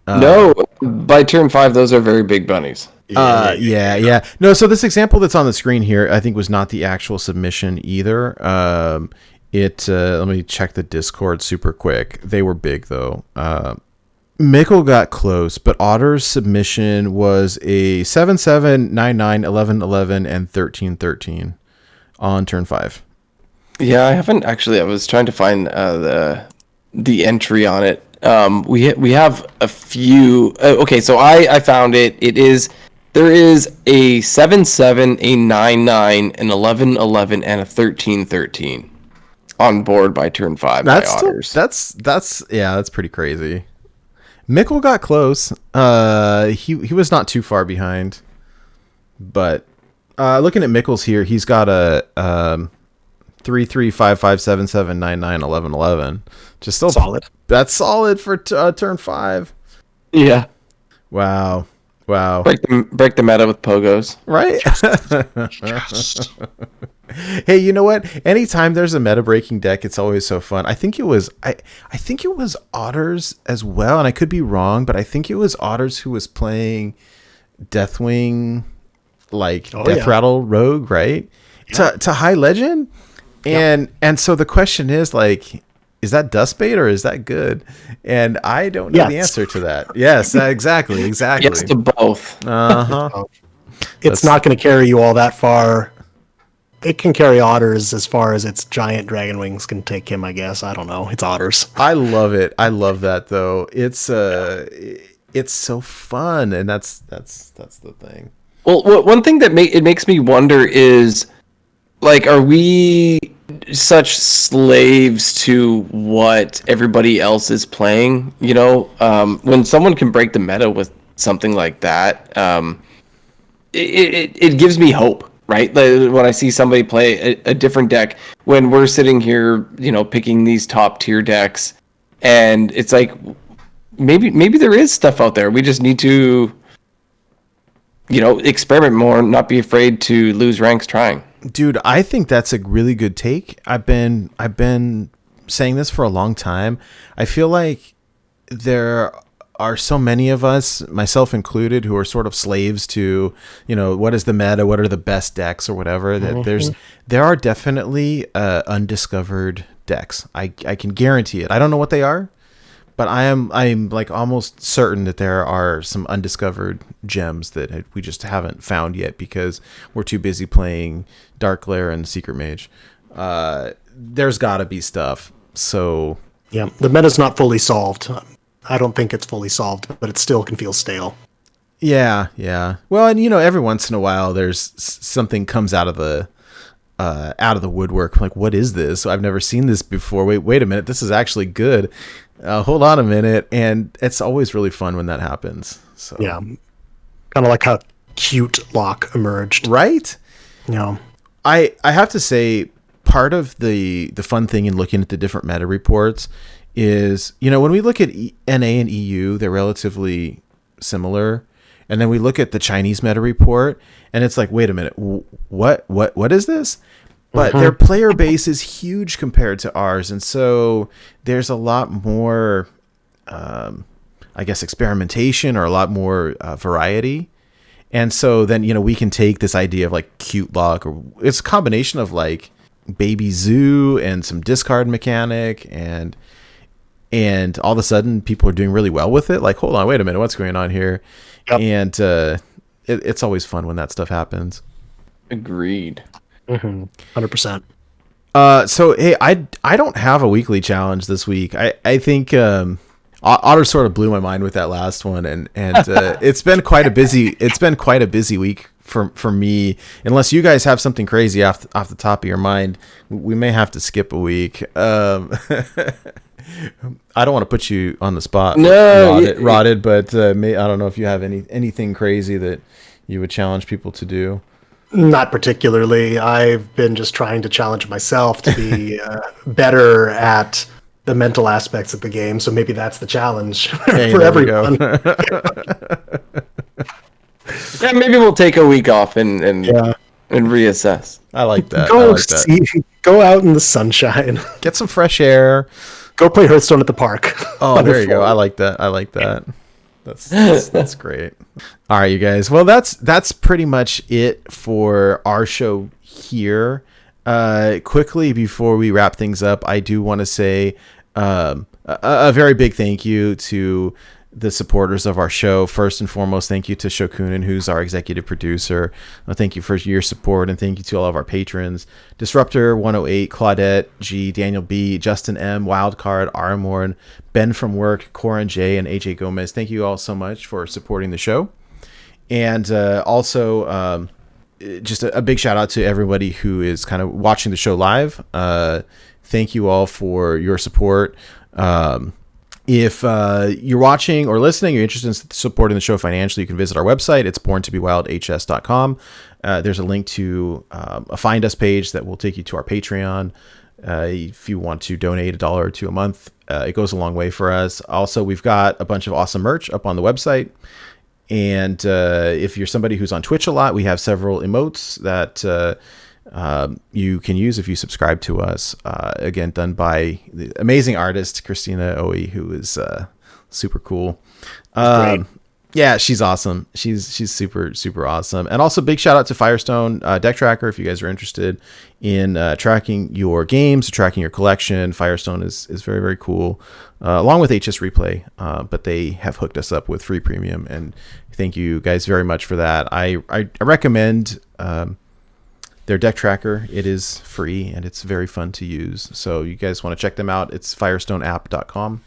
no, by turn 5, those are very big bunnies. Yeah. No, so this example that's on the screen here, I think was not the actual submission either. Let me check the Discord super quick. They were big though. Mickle got close, but Otter's submission was a 7-7, 9-9, 11-11, and 13-13 on turn 5. Yeah, I haven't actually. I was trying to find the entry on it. We have a few. Okay, so I found it. There is a 7-7, a 9-9, an 11-11, and a 13-13 on board by turn 5 by Otters. That's pretty crazy. Mickle got close. He was not too far behind, but looking at Mickle's here, he's got a 3-3, 5-5, 7-7, 9-9, 11-11. Just still solid. That's solid for turn 5. Yeah. Wow. Break the meta with pogos. Right? Hey, you know what? Anytime there's a meta breaking deck, it's always so fun. I think it was Otters as well, and I could be wrong, but I think it was Otters who was playing Deathwing, Death Rattle Rogue, right? Yeah. To High Legend. And so the question is, is that Dustbait or is that good? And I don't know the answer to that. Yes, exactly. Yes to both. It's not going to carry you all that far. It can carry Otters as far as its giant dragon wings can take him, I guess. I don't know. It's Otters. I love it. I love that though. It's so fun, and that's the thing. Well, one thing that it makes me wonder is, like, are we such slaves to what everybody else is playing? You know, when someone can break the meta with something like that, it gives me hope, right? Like, when I see somebody play a different deck, when we're sitting here, you know, picking these top tier decks, and it's like maybe there is stuff out there. We just need to, you know, experiment more and not be afraid to lose ranks trying. Dude, I think that's a really good take. I've been saying this for a long time. I feel like there are so many of us, myself included, who are sort of slaves to, you know, what is the meta, what are the best decks or whatever. That there are definitely undiscovered decks. I can guarantee it. I don't know what they are, but I'm like almost certain that there are some undiscovered gems that we just haven't found yet because we're too busy playing Dark Lair and Secret Mage. There's got to be stuff. So yeah, the meta's not fully solved. I don't think it's fully solved, but it still can feel stale. Yeah. Well, and you know, every once in a while, there's something comes out of the woodwork. Like, what is this? I've never seen this before. Wait a minute. This is actually good. Hold on a minute. And it's always really fun when that happens. So yeah, kind of like how Cute Lock emerged, right? Yeah, I have to say, part of the fun thing in looking at the different meta reports is, you know, when we look at NA and EU, they're relatively similar. And then we look at the Chinese meta report and it's like, wait a minute, what is this? But their player base is huge compared to ours. And so there's a lot more, I guess, experimentation or a lot more variety. And so then, you know, we can take this idea of like Cute Lock, or it's a combination of like Baby Zoo and some discard mechanic, and all of a sudden people are doing really well with it. Like, hold on, wait a minute, what's going on here? Yep. And it's always fun when that stuff happens. Agreed. 100%. So hey, I don't have a weekly challenge this week. I think Otter sort of blew my mind with that last one, and it's been quite a busy week for me. Unless you guys have something crazy off the top of your mind, we may have to skip a week. I don't want to put you on the spot, Rotted, but I don't know if you have anything crazy that you would challenge people to do. Not particularly. I've been just trying to challenge myself to be better at the mental aspects of the game. So maybe that's the challenge for everyone. Yeah, maybe we'll take a week off and reassess. I like that. Go out in the sunshine. Get some fresh air. Go play Hearthstone at the park. Oh, there you go. I like that. That's great. All right, you guys. Well, that's pretty much it for our show here. Quickly before we wrap things up, I do want to say a very big thank you to the supporters of our show. First and foremost, thank you to Shokunin, who's our executive producer. Thank you for your support, and thank you to all of our patrons: Disruptor 108, Claudette G, Daniel B, Justin M, Wildcard, Aramorn, Ben from Work, Corin J, and AJ Gomez. Thank you all so much for supporting the show. And also just a big shout out to everybody who is kind of watching the show live. Thank you all for your support. If you're watching or listening, you're interested in supporting the show financially, you can visit our website. It's borntobewildhs.com. There's a link to a Find Us page that will take you to our Patreon. If you want to donate $1 or $2 a month, it goes a long way for us. Also, we've got a bunch of awesome merch up on the website. And if you're somebody who's on Twitch a lot, we have several emotes that you can use if you subscribe to us. Again, done by the amazing artist Christina Oe, who is super cool. Yeah, she's awesome. She's super awesome. And also big shout out to Firestone Deck Tracker. If you guys are interested in tracking your games, tracking your collection, Firestone is very, very cool. Along with HS Replay, but they have hooked us up with free premium, and thank you guys very much for that. I recommend their deck tracker. It is free and it's very fun to use. So you guys want to check them out. It's firestoneapp.com.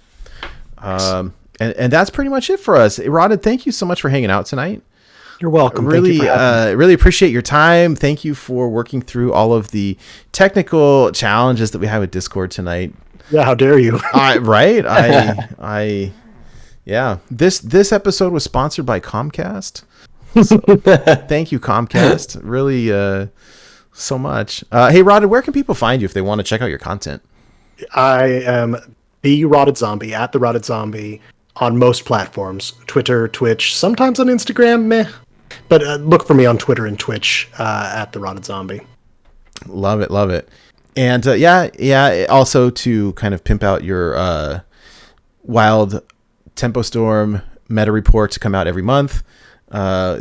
And that's pretty much it for us. Rotted, thank you so much for hanging out tonight. You're welcome. Really, Thank you for having me. really appreciate your time. Thank you for working through all of the technical challenges that we have with Discord tonight. Yeah, how dare you? Right? Yeah. This episode was sponsored by Comcast. So, thank you, Comcast. Really, so much. Hey, Rotted, where can people find you if they want to check out your content? I am TheRottedZombie, at TheRottedZombie, on most platforms. Twitter, Twitch, sometimes on Instagram, meh. But look for me on Twitter and Twitch, at TheRottedZombie. Love it. And yeah. Also to kind of pimp out your Wild Tempo Storm meta reports come out every month.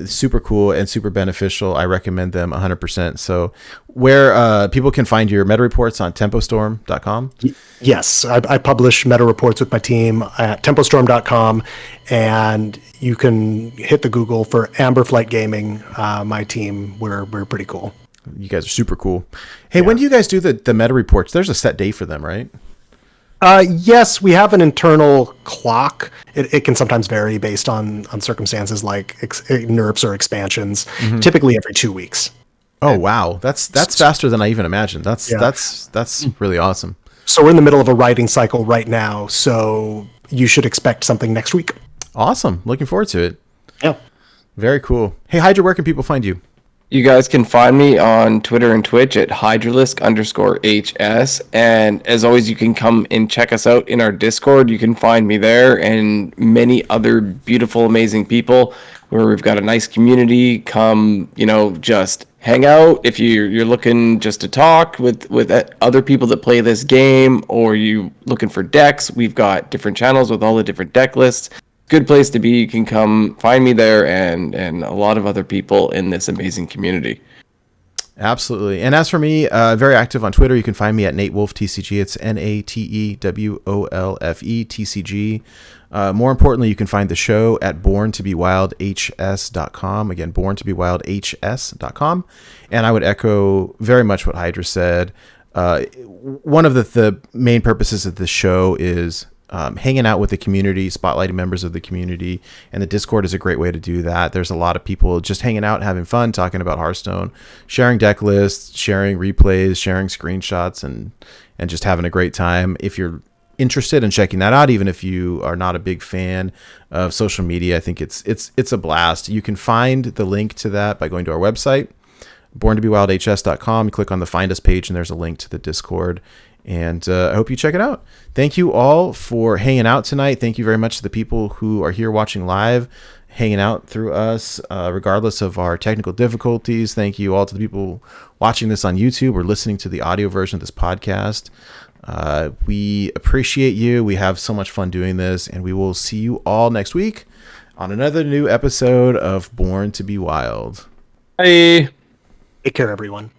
Super cool and super beneficial. I recommend them 100%. So where people can find your meta reports on tempostorm.com? Yes, I publish meta reports with my team at tempostorm.com, and you can hit the Google for Amber Flight Gaming. My team, we're pretty cool. You guys are super cool. Hey, when do you guys do the meta reports? There's a set day for them, right? Yes, we have an internal clock. It can sometimes vary based on circumstances like nerfs or expansions. Mm-hmm. Typically every 2 weeks. Oh wow, that's faster than I even imagined. That's really awesome. So we're in the middle of a writing cycle right now, so you should expect something next week. Awesome. Looking forward to it. Yeah. Very cool. Hey, Hydra, where can people find you? You guys can find me on Twitter and Twitch at Hydralisk_HS. And as always, you can come and check us out in our Discord. You can find me there and many other beautiful, amazing people where we've got a nice community. Come, just hang out. If you're looking just to talk with other people that play this game, or you looking for decks, we've got different channels with all the different deck lists. Good place to be. You can come find me there and a lot of other people in this amazing community. Absolutely. And as for me, very active on Twitter. You can find me at NateWolfTCG. It's NateWolfTCG. More importantly, you can find the show at borntobewildhs.com. Again, borntobewildhs.com. And I would echo very much what Hydra said. One of the main purposes of this show is hanging out with the community, spotlighting members of the community, and the Discord is a great way to do that. There's a lot of people just hanging out, having fun, talking about Hearthstone, sharing deck lists, sharing replays, sharing screenshots, and just having a great time. If you're interested in checking that out, even if you are not a big fan of social media, I think it's a blast. You can find the link to that by going to our website, borntobewildhs.com. You click on the Find Us page, and there's a link to the Discord. And I hope you check it out. Thank you all for hanging out tonight. Thank you very much to the people who are here watching live, hanging out through us, regardless of our technical difficulties. Thank you all to the people watching this on YouTube or listening to the audio version of this podcast. We appreciate you. We have so much fun doing this, and we will see you all next week on another new episode of Born to Be Wild. Bye. Take care, everyone.